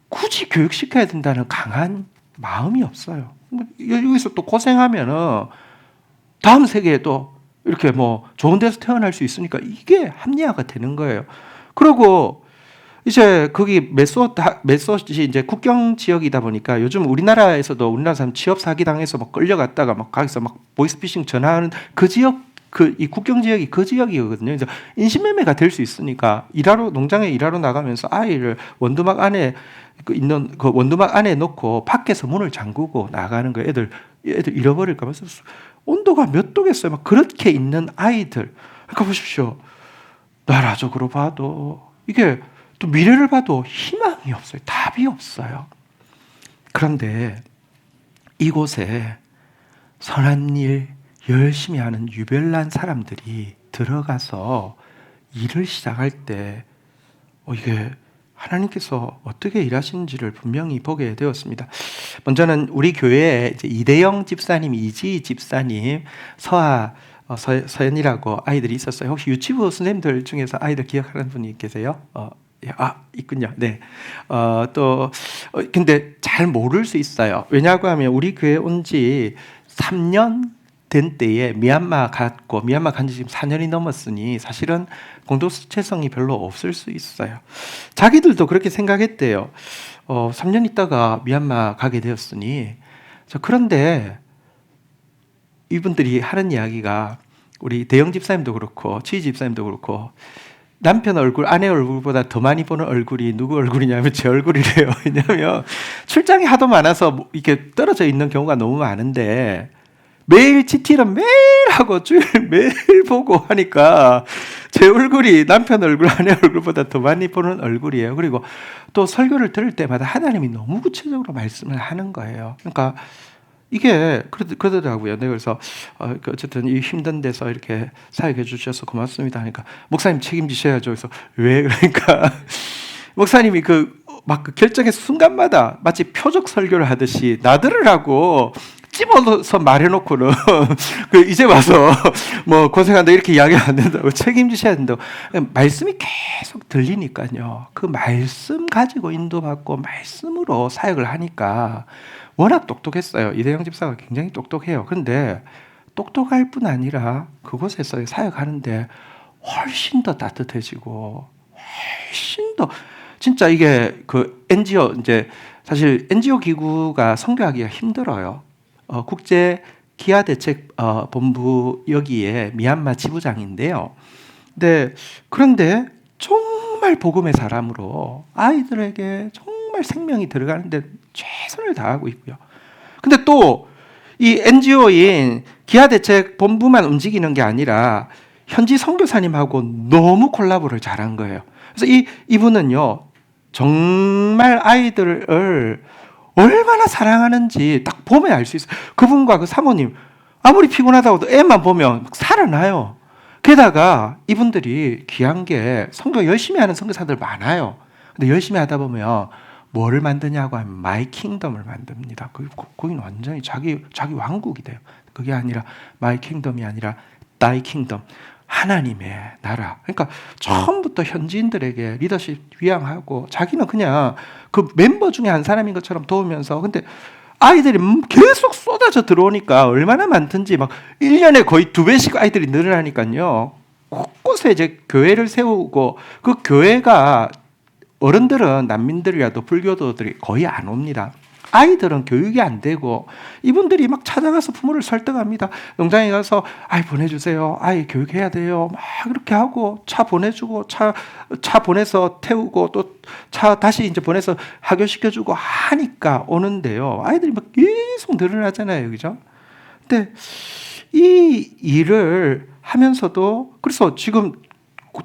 굳이 교육시켜야 된다는 강한 마음이 없어요. 여기서 또 고생하면은 다음 세계에 또 이렇게 뭐 좋은 데서 태어날 수 있으니까 이게 합리화가 되는 거예요. 그리고 이제 거기 메소시 이제 국경 지역이다 보니까 요즘 우리나라에서도 우리나라 사람 취업 사기 당해서 막 끌려갔다가 막 거기서 막 보이스피싱 전화하는 그 지역 이 국경 지역이 그 지역이거든요. 그래서 인신매매가 될 수 있으니까 농장에 일하러 나가면서 아이를 원두막 안에 있는 그 원두막 안에 놓고 밖에서 문을 잠그고 나가는 거 애들 잃어버릴까 봐 온도가 몇 도겠어요. 막 그렇게 있는 아이들. 그러니까 보십시오. 나라적으로 봐도 이게 또 미래를 봐도 희망이 없어요. 답이 없어요. 그런데 이곳에 선한 일 열심히 하는 유별난 사람들이 들어가서 일을 시작할 때 이게 하나님께서 어떻게 일하시는지를 분명히 보게 되었습니다. 먼저는 우리 교회에 이제 이대영 집사님, 이지 집사님, 서연이라고 아이들이 있었어요. 혹시 유치부 선생님들 중에서 아이들 기억하는 분이 계세요? 있군요. 네. 근데 잘 모를 수 있어요. 왜냐고 하면 우리 교회 온 지 3년 된 때에 미얀마 간 지 지금 4년이 넘었으니 사실은 공동체성이 별로 없을 수 있어요. 자기들도 그렇게 생각했대요. 3년 있다가 미얀마 가게 되었으니. 그런데 이분들이 하는 이야기가 우리 대영 집사님도 그렇고 치희 집사님도 그렇고 남편 얼굴, 아내 얼굴보다 더 많이 보는 얼굴이 누구 얼굴이냐면 제 얼굴이래요. 왜냐하면 출장이 하도 많아서 이렇게 떨어져 있는 경우가 너무 많은데 매일 GT를 매일 하고 주일 매일 보고 하니까 제 얼굴이 남편 얼굴, 아내 얼굴보다 더 많이 보는 얼굴이에요. 그리고 또 설교를 들을 때마다 하나님이 너무 구체적으로 말씀을 하는 거예요. 그러니까 이게 그러더라고요. 네, 그래서 어쨌든 이 힘든 데서 이렇게 사역해 주셔서 고맙습니다 하니까 목사님 책임지셔야죠. 그래서 왜? 그러니까 목사님이 그 결정의 순간마다 마치 표적 설교를 하듯이 나들으라고 집어서 말해놓고는 이제 와서 뭐 고생한다 이렇게 이야기하면 안 된다고 책임지셔야 된다고 말씀이 계속 들리니까요. 그 말씀 가지고 인도받고 말씀으로 사역을 하니까 워낙 똑똑했어요. 이대영 집사가 굉장히 똑똑해요. 그런데 똑똑할 뿐 아니라 그곳에서 사역하는데 훨씬 더 따뜻해지고 훨씬 더 진짜 이게 그 NGO 이제 사실 NGO 기구가 선교하기가 힘들어요. 국제 기아 대책 본부 여기에 미얀마 지부장인데요. 네, 그런데 정말 복음의 사람으로 아이들에게 정말 생명이 들어가는데 최선을 다하고 있고요. 근데 또 이 NGO인 기아대책본부만 움직이는 게 아니라 현지 선교사님하고 너무 콜라보를 잘한 거예요. 그래서 이분은요, 정말 아이들을 얼마나 사랑하는지 딱 보면 알 수 있어요. 그분과 그 사모님, 아무리 피곤하다고도 애만 보면 막 살아나요. 게다가 이분들이 귀한 게 선교 열심히 하는 선교사들 많아요. 근데 열심히 하다 보면 뭐를 만드냐고 하면 마이 킹덤을 만듭니다. 거기는 완전히 자기 왕국이 돼요. 그게 아니라 마이 킹덤이 아니라 다이 킹덤. 하나님의 나라. 그러니까 처음부터 현지인들에게 리더십 위양하고 자기는 그냥 그 멤버 중에 한 사람인 것처럼 도우면서, 근데 아이들이 계속 쏟아져 들어오니까 얼마나 많든지 막 1년에 거의 2배씩 아이들이 늘어나니까요. 곳곳에 이제 교회를 세우고, 그 교회가 어른들은 난민들이라도 불교도들이 거의 안 옵니다. 아이들은 교육이 안 되고 이분들이 막 찾아가서 부모를 설득합니다. 농장에 가서 아이 보내주세요. 아이 교육해야 돼요. 막 그렇게 하고 차 보내주고 차 보내서 태우고 또 차 다시 이제 보내서 하교시켜주고 하니까 오는데요. 아이들이 막 계속 늘어나잖아요. 그죠? 근데 이 일을 하면서도, 그래서 지금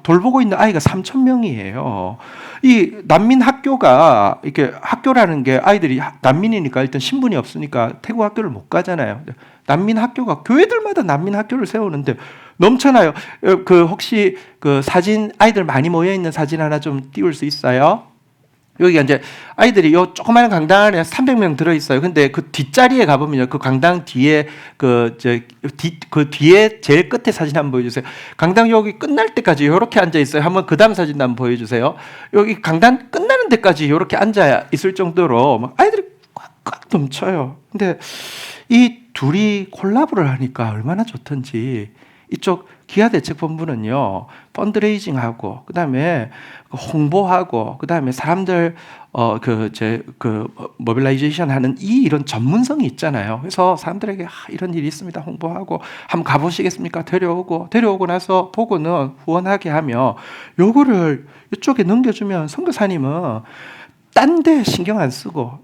돌보고 있는 아이가 3,000명이에요. 이 난민 학교가, 이렇게 학교라는 게 아이들이 난민이니까 일단 신분이 없으니까 태국 학교를 못 가잖아요. 난민 학교가 교회들마다 난민 학교를 세우는데 넘쳐나요. 그 혹시 그 사진, 아이들 많이 모여 있는 사진 하나 좀 띄울 수 있어요? 여기가 이제 아이들이 요 조그마한 강당 안에 300명 들어 있어요. 근데 그 뒷자리에 가보면요, 그 강당 뒤에 그 뒤에 제일 끝에 사진 한번 보여주세요. 강당 여기 끝날 때까지 이렇게 앉아 있어요. 한번 그 다음 사진 한번 보여주세요. 여기 강당 끝나는 데까지 이렇게 앉아 있을 정도로 막 아이들이 꽉꽉 넘쳐요. 근데 이 둘이 콜라보를 하니까 얼마나 좋던지. 이쪽 기아대책본부는요, 펀드레이징하고 그다음에 홍보하고 그다음에 사람들 모빌라이제이션 하는 이런 전문성이 있잖아요. 그래서 사람들에게 이런 일이 있습니다 홍보하고, 한번 가보시겠습니까? 데려오고 나서 보고는 후원하게 하며 요거를 이쪽에 넘겨주면 선교사님은 딴 데 신경 안 쓰고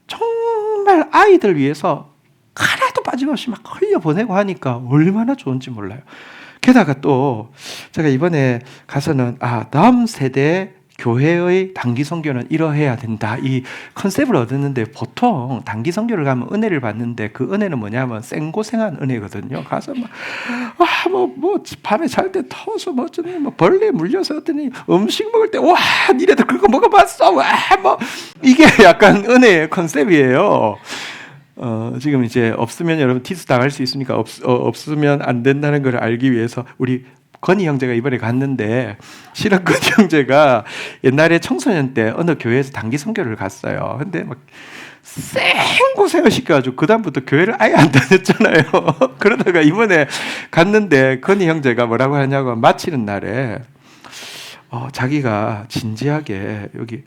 정말 아이들 위해서 하나도 빠짐없이 막 흘려보내고 하니까 얼마나 좋은지 몰라요. 게다가 또 제가 이번에 가서는 다음 세대 교회의 단기 선교는 이러해야 된다, 이 컨셉을 얻었는데, 보통 단기 선교를 가면 은혜를 받는데 그 은혜는 뭐냐면 생고생한 은혜거든요. 가서 밤에 잘 때 터서 벌레 물려서 어떠니 음식 먹을 때 니네들 그거 먹어봤어? 이게 약간 은혜의 컨셉이에요. 지금 이제 없으면 여러분 티스 당할 수 있으니까 없으면 안 된다는 걸 알기 위해서 우리 건희 형제가 이번에 갔는데, 실은 건희 형제가 옛날에 청소년 때 어느 교회에서 단기 선교를 갔어요. 근데 막 생고생을 시켜가지고 그 다음부터 교회를 아예 안 다녔잖아요. 그러다가 이번에 갔는데 건희 형제가 뭐라고 하냐고, 마치는 날에 자기가 진지하게 여기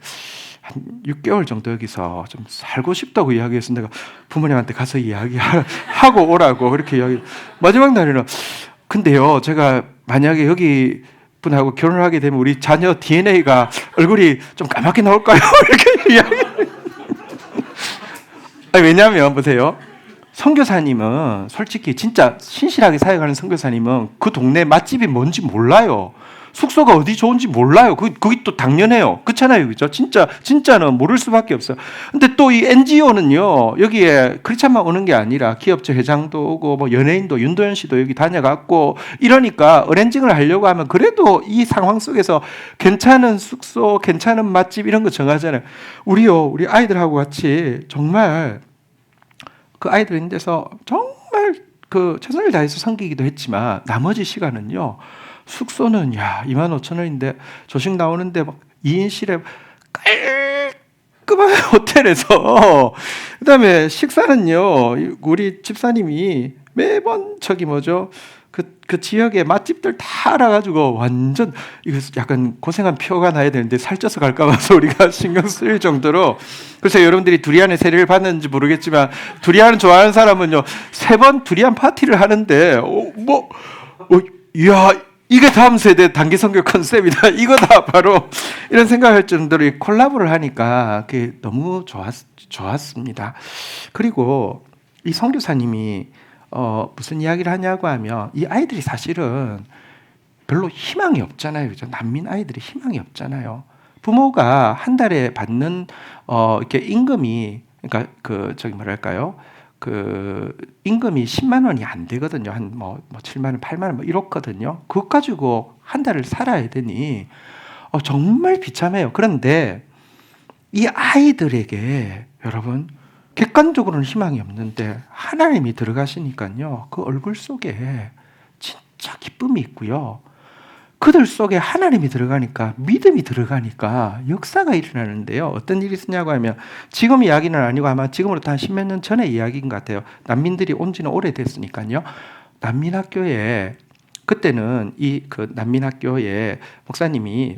한 6개월 정도 여기서 좀 살고 싶다고 이야기해서 내가 부모님한테 가서 이야기하고 오라고 그렇게 이야기. 마지막 날에는 근데요, 제가 만약에 여기 분하고 결혼을 하게 되면 우리 자녀 DNA가 얼굴이 좀 까맣게 나올까요? 이렇게 이야기. 왜냐하면 보세요, 선교사님은 솔직히 진짜 신실하게 사역하는 선교사님은 그 동네 맛집이 뭔지 몰라요. 숙소가 어디 좋은지 몰라요. 그게 또 당연해요. 그렇잖아요. 그죠? 진짜는 모를 수밖에 없어요. 근데 또 이 NGO는요, 여기에 크리스찬만 오는 게 아니라 기업체 회장도 오고, 연예인도, 윤도현 씨도 여기 다녀갔고, 이러니까 어렌징을 하려고 하면 그래도 이 상황 속에서 괜찮은 숙소, 괜찮은 맛집 이런 거 정하잖아요. 우리 아이들하고 같이 정말 그 아이들 있는 데서 정말 그 최선을 다해서 섬기기도 했지만, 나머지 시간은요, 숙소는 25,000원인데 조식 나오는데 막 2인실에 깔끔한 호텔에서, 그다음에 식사는요, 우리 집사님이 매번 그 지역의 맛집들 다 알아가지고 완전 이거 약간 고생한 표가 나야 되는데 살쪄서 갈까 봐서 우리가 신경 쓸 정도로. 그래서 여러분들이 두리안의 세례를 받는지 모르겠지만, 두리안 좋아하는 사람은요 3번 두리안 파티를 하는데 이야 이게 다음 세대 단기 선교 컨셉이다. 이거다 바로 이런 생각할 정도로 이 콜라보를 하니까 그게 너무 좋았습니다. 그리고 이 선교사님이 무슨 이야기를 하냐고 하면 이 아이들이 사실은 별로 희망이 없잖아요. 그죠? 난민 아이들이 희망이 없잖아요. 부모가 한 달에 받는 이렇게 임금이 그러니까 그 임금이 10만 원이 안 되거든요. 한 뭐 7만 원, 8만 원 이렇거든요. 그것 가지고 한 달을 살아야 되니 정말 비참해요. 그런데 이 아이들에게 여러분 객관적으로는 희망이 없는데 하나님이 들어가시니까요. 그 얼굴 속에 진짜 기쁨이 있고요. 그들 속에 하나님이 들어가니까 믿음이 들어가니까 역사가 일어나는데요. 어떤 일이 있었냐고 하면 지금 이야기는 아니고 아마 지금으로부터 한 십몇 년 전의 이야기인 것 같아요. 난민들이 온 지는 오래됐으니까요. 난민학교에 그때는 그 난민학교에 목사님이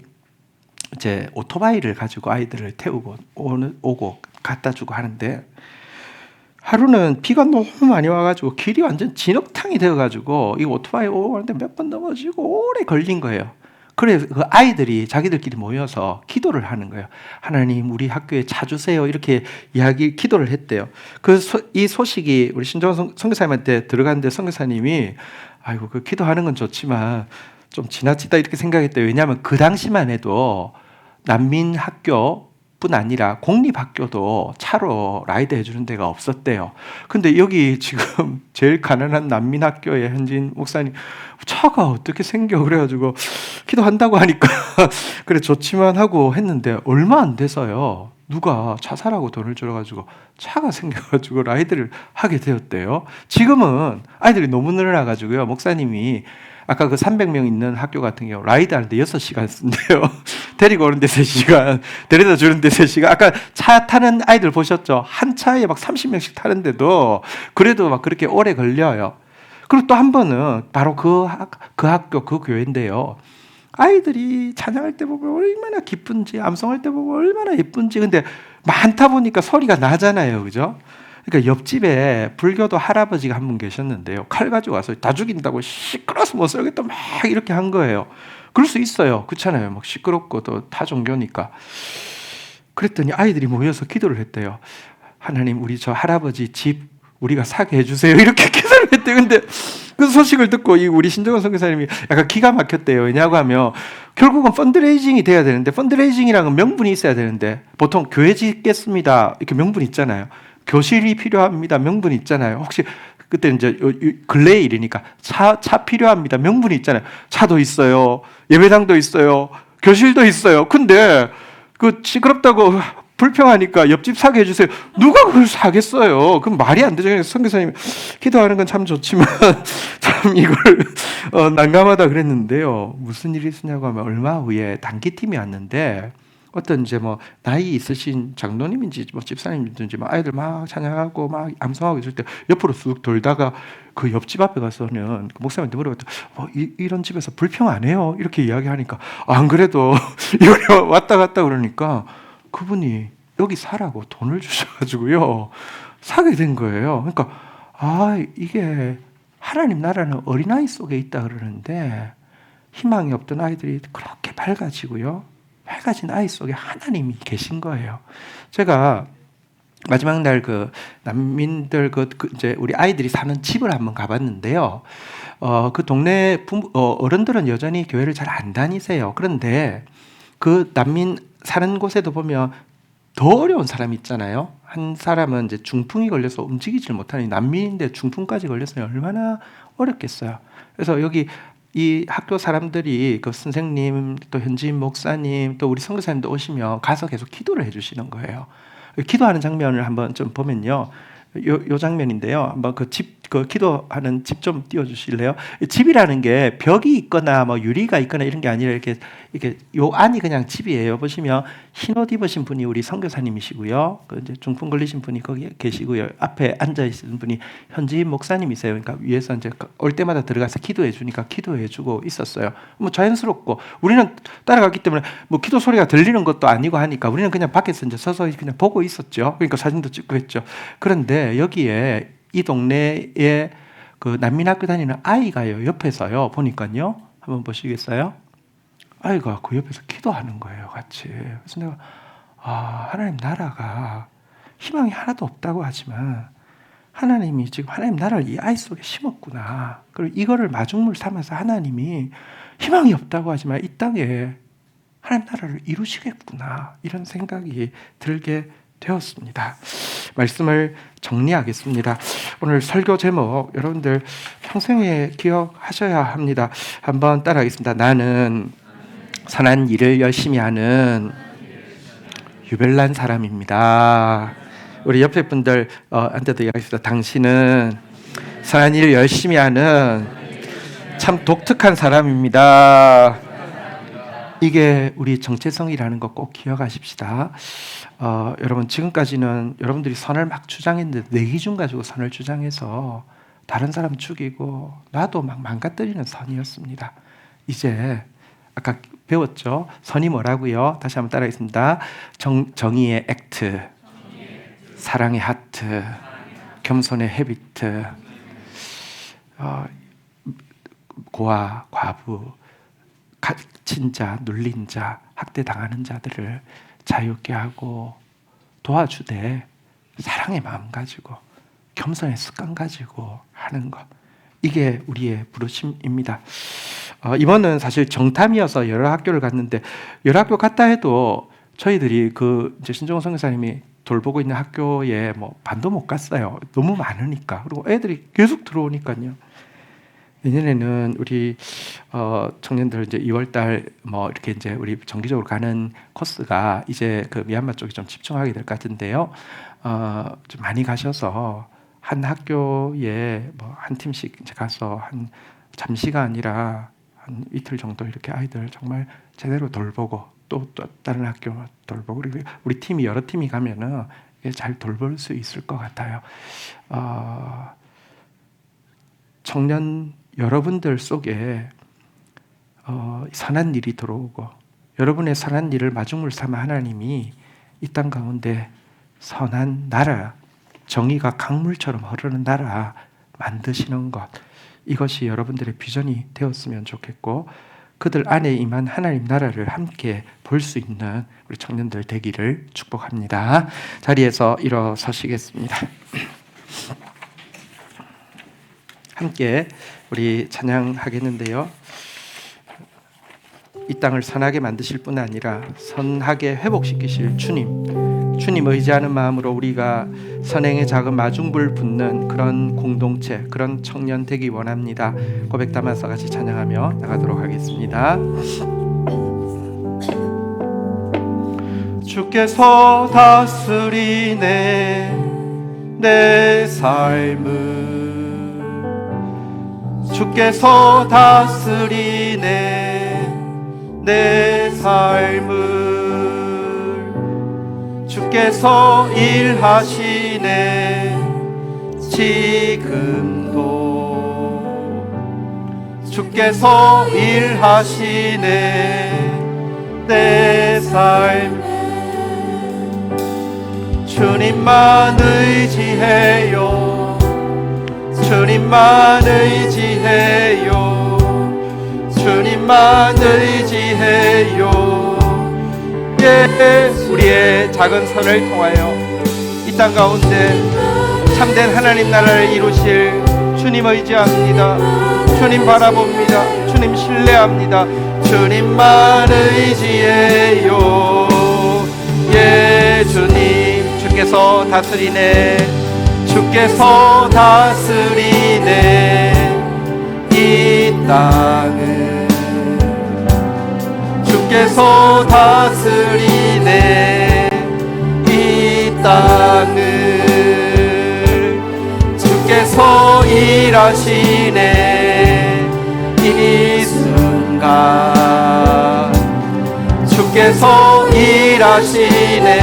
이제 오토바이를 가지고 아이들을 태우고 오고 갖다 주고 하는데 하루는 비가 너무 많이 와가지고 길이 완전 진흙탕이 되어가지고 이 오토바이 오는데 몇 번 넘어지고 오래 걸린 거예요. 그래서 그 아이들이 자기들끼리 모여서 기도를 하는 거예요. 하나님 우리 학교에 차 주세요. 이렇게 기도를 했대요. 이 소식이 우리 신정원 선교사님한테 들어갔는데 선교사님이 아이고 그 기도하는 건 좋지만 좀 지나치다 이렇게 생각했대요. 왜냐하면 그 당시만 해도 난민 학교뿐 아니라 공립학교도 차로 라이드 해주는 데가 없었대요. 근데 여기 지금 제일 가난한 난민학교의 현진 목사님 차가 어떻게 생겨 그래가지고 기도한다고 하니까 그래 좋지만 하고 했는데 얼마 안 돼서요. 누가 차 사라고 돈을 줄여가지고 차가 생겨가지고 라이드를 하게 되었대요. 지금은 아이들이 너무 늘어나가지고요. 목사님이 아까 그 300명 있는 학교 같은 경우 라이드 하는데 6시간 쓴대요. 데리고 오는데 3시간, 데려다 주는데 3시간. 아까 차 타는 아이들 보셨죠? 한 차에 막 30명씩 타는데도 그래도 막 그렇게 오래 걸려요. 그리고 또 한 번은 바로 그 학교, 그 교회인데요. 아이들이 찬양할 때 보면 얼마나 기쁜지, 암송할 때 보면 얼마나 예쁜지. 근데 많다 보니까 소리가 나잖아요. 그죠? 그러니까 옆집에 불교도 할아버지가 한 분 계셨는데요. 칼 가지고 와서 다 죽인다고 시끄러워서 못 살겠다 막 이렇게 한 거예요. 그럴 수 있어요. 그렇잖아요. 막 시끄럽고 또 타 종교니까. 그랬더니 아이들이 모여서 기도를 했대요. 하나님 우리 저 할아버지 집 우리가 사게 해주세요. 이렇게 기도를 했대요. 근데 그 소식을 듣고 우리 신정원 선교사님이 약간 기가 막혔대요. 왜냐고 하면 결국은 펀드레이징이 돼야 되는데 펀드레이징이라는 명분이 있어야 되는데 보통 교회 짓겠습니다. 이렇게 명분 있잖아요. 교실이 필요합니다. 명분이 있잖아요. 혹시 그때 이제 근래의 일이니까 차 필요합니다. 명분이 있잖아요. 차도 있어요. 예배당도 있어요. 교실도 있어요. 근데 그 시끄럽다고 불평하니까 옆집 사게 해주세요. 누가 그걸 사겠어요? 그럼 말이 안 되죠. 선교사님이 기도하는 건 참 좋지만 참 이걸 난감하다 그랬는데요. 무슨 일이 있었냐고 하면 얼마 후에 단기팀이 왔는데 어떤 이제 뭐 나이 있으신 장로님인지 뭐 집사님인지 막 아이들 막 찬양하고 막 암송하고 있을 때 옆으로 쑥 돌다가 그 옆집 앞에 가서는 그 목사님한테 물어봤더니 이런 집에서 불평 안 해요? 이렇게 이야기하니까 안 그래도 이번에 왔다 갔다 그러니까 그분이 여기 사라고 돈을 주셔가지고요 사게 된 거예요. 그러니까 이게 하나님 나라는 어린아이 속에 있다 그러는데 희망이 없던 아이들이 그렇게 밝아지고요. 밝아진 아이 속에 하나님이 계신 거예요. 제가 마지막 날 그 난민들 이제 우리 아이들이 사는 집을 한번 가봤는데요. 그 동네 어른들은 여전히 교회를 잘 안 다니세요. 그런데 그 난민 사는 곳에도 보면 더 어려운 사람이 있잖아요. 한 사람은 이제 중풍이 걸려서 움직이질 못하니 난민인데 중풍까지 걸렸으면 얼마나 어렵겠어요. 그래서 여기 이 학교 사람들이 그 선생님 또 현지인 목사님 또 우리 선교사님도 오시면 가서 계속 기도를 해주시는 거예요. 기도하는 장면을 한번 좀 보면요. 요 장면인데요. 한번 그 기도하는 집 좀 띄워주실래요? 집이라는 게 벽이 있거나 뭐 유리가 있거나 이런 게 아니라 이렇게 요 안이 그냥 집이에요. 보시면 흰 옷 입으신 분이 우리 선교사님이시고요. 그 이제 중풍 걸리신 분이 거기 계시고요. 앞에 앉아 있는 분이 현지인 목사님이세요. 그러니까 위에서 이제 올 때마다 들어가서 기도해 주니까 기도해 주고 있었어요. 뭐 자연스럽고 우리는 따라갔기 때문에 뭐 기도 소리가 들리는 것도 아니고 하니까 우리는 그냥 밖에서 이제 서서 그냥 보고 있었죠. 그러니까 사진도 찍고 했죠. 그런데 여기에 이 동네에 그 난민학교 다니는 아이가요. 옆에서요. 보니까요. 한번 보시겠어요? 아이가 그 옆에서 기도하는 거예요, 같이. 그래서 내가 하나님 나라가 희망이 하나도 없다고 하지만 하나님이 지금 하나님 나라를 이 아이 속에 심었구나. 그리고 이거를 마중물 삼아서 하나님이 희망이 없다고 하지만 이 땅에 하나님 나라를 이루시겠구나. 이런 생각이 들게 되었습니다. 말씀을 정리하겠습니다. 오늘 설교 제목 여러분들 평생에 기억하셔야 합니다. 한번 따라하겠습니다. 나는 선한 일을 열심히 하는 유별난 사람입니다. 우리 옆에 분들 한테도 이야기했습니다. 당신은 선한 일을 열심히 하는 참 독특한 사람입니다. 이게 우리 정체성이라는 거 꼭 기억하십시다. 여러분 지금까지는 여러분들이 선을 막 주장했는데 내 기준 가지고 선을 주장해서 다른 사람 죽이고 나도 막 망가뜨리는 선이었습니다. 이제 아까 배웠죠? 선이 뭐라고요? 다시 한번 따라하겠습니다. 정의의 액트, 사랑의 하트, 겸손의 헤비트, 고아, 과부, 갇힌 자, 눌린 자, 학대당하는 자들을 자유케 하고 도와주되 사랑의 마음 가지고 겸손의 습관 가지고 하는 것. 이게 우리의 부르심입니다. 이번은 사실 정탐이어서 여러 학교를 갔는데 여러 학교 갔다 해도 저희들이 이제 신종호 선교사님이 돌보고 있는 학교에 뭐 반도 못 갔어요. 너무 많으니까. 그리고 애들이 계속 들어오니까요. 내년에는 우리 청년들 이제 2월달 뭐 이렇게 이제 우리 정기적으로 가는 코스가 이제 그 미얀마 쪽에 좀 집중하게 될 것 같은데요. 좀 많이 가셔서 한 학교에 뭐 한 팀씩 이제 가서 한 잠시가 아니라 한 이틀 정도 이렇게 아이들 정말 제대로 돌보고 또 다른 학교 돌보고 그리고 우리 팀이 여러 팀이 가면은 잘 돌볼 수 있을 것 같아요. 청년 여러분들 속에 선한 일이 들어오고 여러분의 선한 일을 마중물 삼아 하나님이 이 땅 가운데 선한 나라, 정의가 강물처럼 흐르는 나라 만드시는 것, 이것이 여러분들의 비전이 되었으면 좋겠고 그들 안에 임한 하나님 나라를 함께 볼 수 있는 우리 청년들 되기를 축복합니다. 자리에서 일어서시겠습니다. 함께 우리 찬양하겠는데요. 이 땅을 선하게 만드실 뿐 아니라 선하게 회복시키실 주님 의지하는 마음으로 우리가 선행의 작은 마중불 붙는 그런 공동체, 그런 청년 되기 원합니다. 고백 담아서 같이 찬양하며 나가도록 하겠습니다. 주께서 다스리네 내 삶을, 주께서 다스리네 내 삶을, 주께서 일하시네 지금도, 주께서 일하시네 내 삶. 주님만 의지해요, 주님만 의지해요, 주님만 의지해요. 예, 우리의 작은 선을 통하여 이 땅 가운데 참된 하나님 나라를 이루실 주님 의지합니다. 주님 바라봅니다. 주님 신뢰합니다. 주님만 의지해요. 예, 주님, 주께서 다스리네, 주께서 다스리네 이 땅을, 주께서 다스리네 이 땅을, 주께서 일하시네 이 순간, 주께서 일하시네.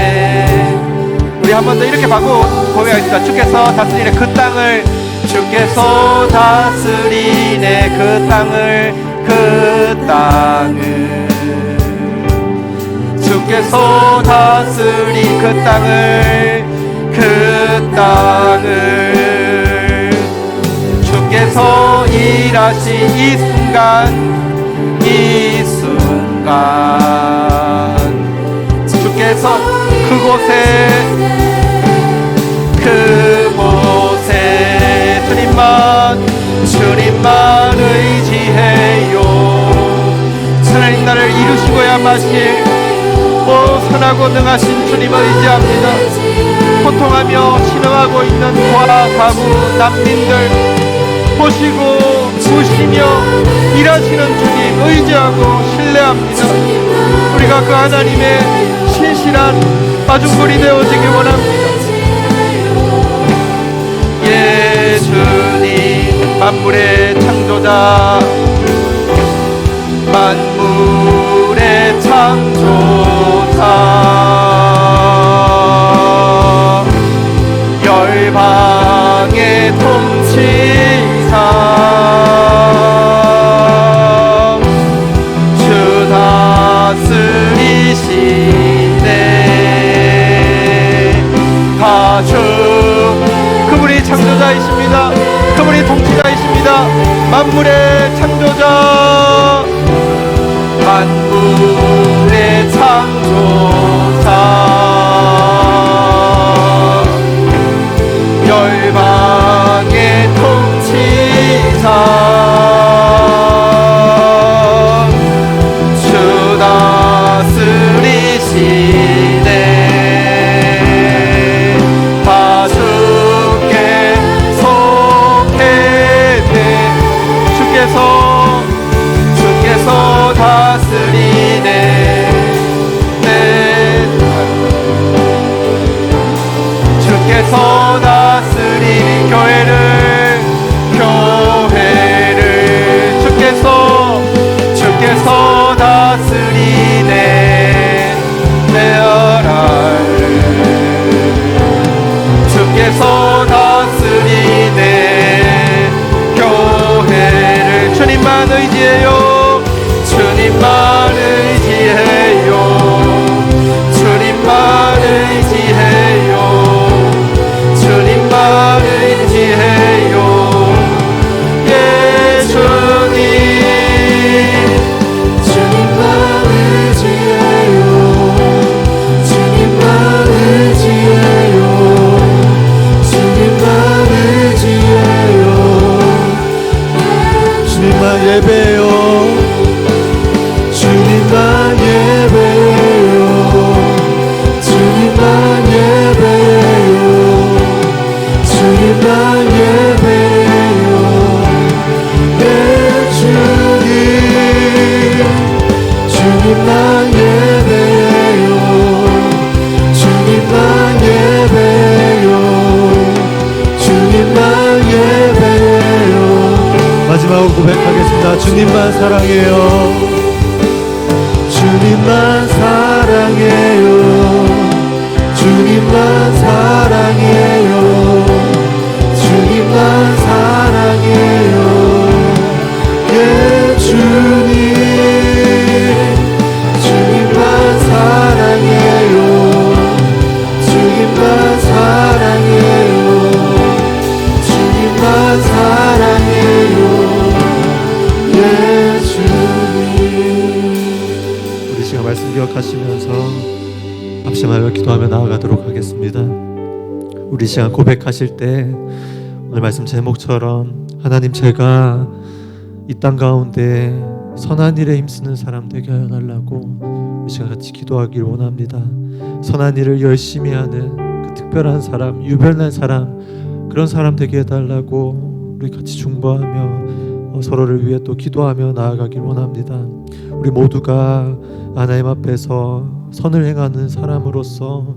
우리 한 번 더 이렇게 고백하겠습니다. 주께서 다스리네 그 땅을, 주께서 다스리네 그 땅을, 그 땅을, 주께서 다스리 그 땅을, 그 땅을, 주께서 일하신 이 순간, 주께서 그곳에 주님만 의지해요. 하나님 나를 이루시고야 마실 선하고 능하신 주님을 의지합니다. 고통하며 신음하고 있는 고아 가구 난민들 보시고 보시며 일하시는 주님 의지하고 신뢰합니다. 우리가 그 하나님의 신실한 마중물이 되어지기 원합니다. 예수님 만물의 창조자, 만물의 창조자, 열방의 통치자, 주 다스리시네. 다주 그분이 창조자이십니다. 그분이 통치자이십니다. 만물의 창조자, 만물의 창조자, 열방의 통치자, 주 다스리시네. 다 주께 속했네. 주께서 다스리네. 주께서 다스리는 교회를 주께서 다스리네. 내어라를 주께서 다스리네. 교회를 주님만 의지해요. 주님만 의지해요. 주님만 의지해요. 주님만 의지해요. 예수님 주님만 의지해요. 주님만 의지해요. 주님만 의지해요. 주님만 예배해요. 주님만 예배해요. 주님만 예배해요. 주님만 예배해요. 내 주님 주님만 예배해요. 주님만 예배해요. 주님만 예배해요. 마지막으로 고백하겠습니다. 주님만 사랑해요. 주님만 사랑해요. 주님만 사랑해요. 주님만 사랑해요. 예 주님 주님만 사랑해요. 주님만 사랑해요. 주님만 사랑해요. 예 주님. 우리 시간 말씀 기억하시면서 합심하여 기도하며 나아가도록 하겠습니다. 우리 시간 고백하실 때 오늘 말씀 제목처럼 하나님 제가 이 땅 가운데 선한 일에 힘쓰는 사람 되게 하여 달라고 이 시간 같이 기도하기를 원합니다. 선한 일을 열심히 하는 그 특별한 사람, 유별난 사람, 그런 사람 되게 해달라고 우리 같이 중보하며 서로를 위해 또 기도하며 나아가길 원합니다. 우리 모두가 하나님 앞에서 선을 행하는 사람으로서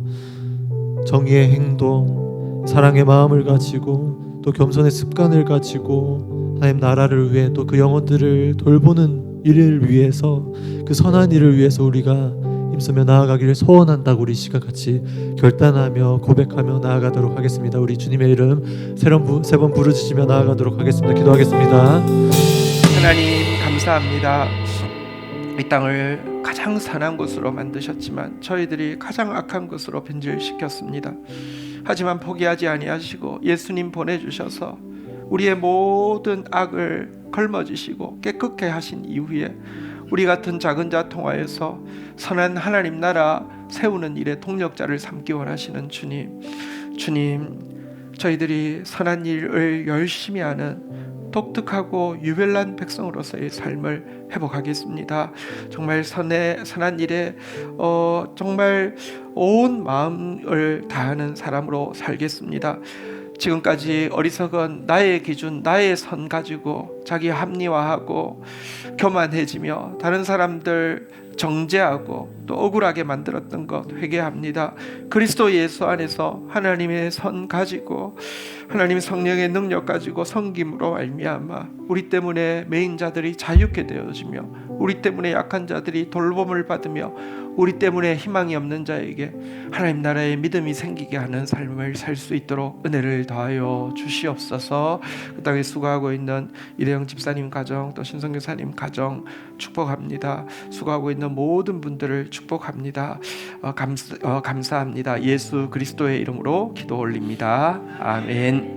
정의의 행동, 사랑의 마음을 가지고 또 겸손의 습관을 가지고 하나님 나라를 위해 또 그 영혼들을 돌보는 일을 위해서 그 선한 일을 위해서 우리가 힘쓰며 나아가기를 소원한다고 우리 시간 같이 결단하며 고백하며 나아가도록 하겠습니다. 우리 주님의 이름 세 번 부르짖으며 나아가도록 하겠습니다. 기도하겠습니다. 하나님 감사합니다. 이 땅을 가장 선한 곳으로 만드셨지만 저희들이 가장 악한 곳으로 변질시켰습니다. 하지만 포기하지 아니하시고 예수님 보내주셔서 우리의 모든 악을 걸머지시고 깨끗게 하신 이후에 우리 같은 작은 자 통하여서 선한 하나님 나라 세우는 일에 동력자를 삼기 원하시는 주님, 저희들이 선한 일을 열심히 하는 독특하고 유별난 백성으로서의 삶을 회복하겠습니다. 정말 선한 일에 정말 온 마음을 다하는 사람으로 살겠습니다. 지금까지 어리석은 나의 기준, 나의 선 가지고 자기 합리화하고 교만해지며 다른 사람들 정죄하고 또 억울하게 만들었던 것 회개합니다. 그리스도 예수 안에서 하나님의 선 가지고 하나님 성령의 능력 가지고 섬김으로 말미암아 우리 때문에 매인 자들이 자유케 되어지며 우리 때문에 약한 자들이 돌봄을 받으며 우리 때문에 희망이 없는 자에게 하나님 나라의 믿음이 생기게 하는 삶을 살 수 있도록 은혜를 더하여 주시옵소서. 그 땅에 수고하고 있는 이대영 집사님 가정 또 신성교사님 가정 축복합니다. 수고하고 있는 모든 분들을 축복합니다. 감사합니다. 예수 그리스도의 이름으로 기도 올립니다. 아멘.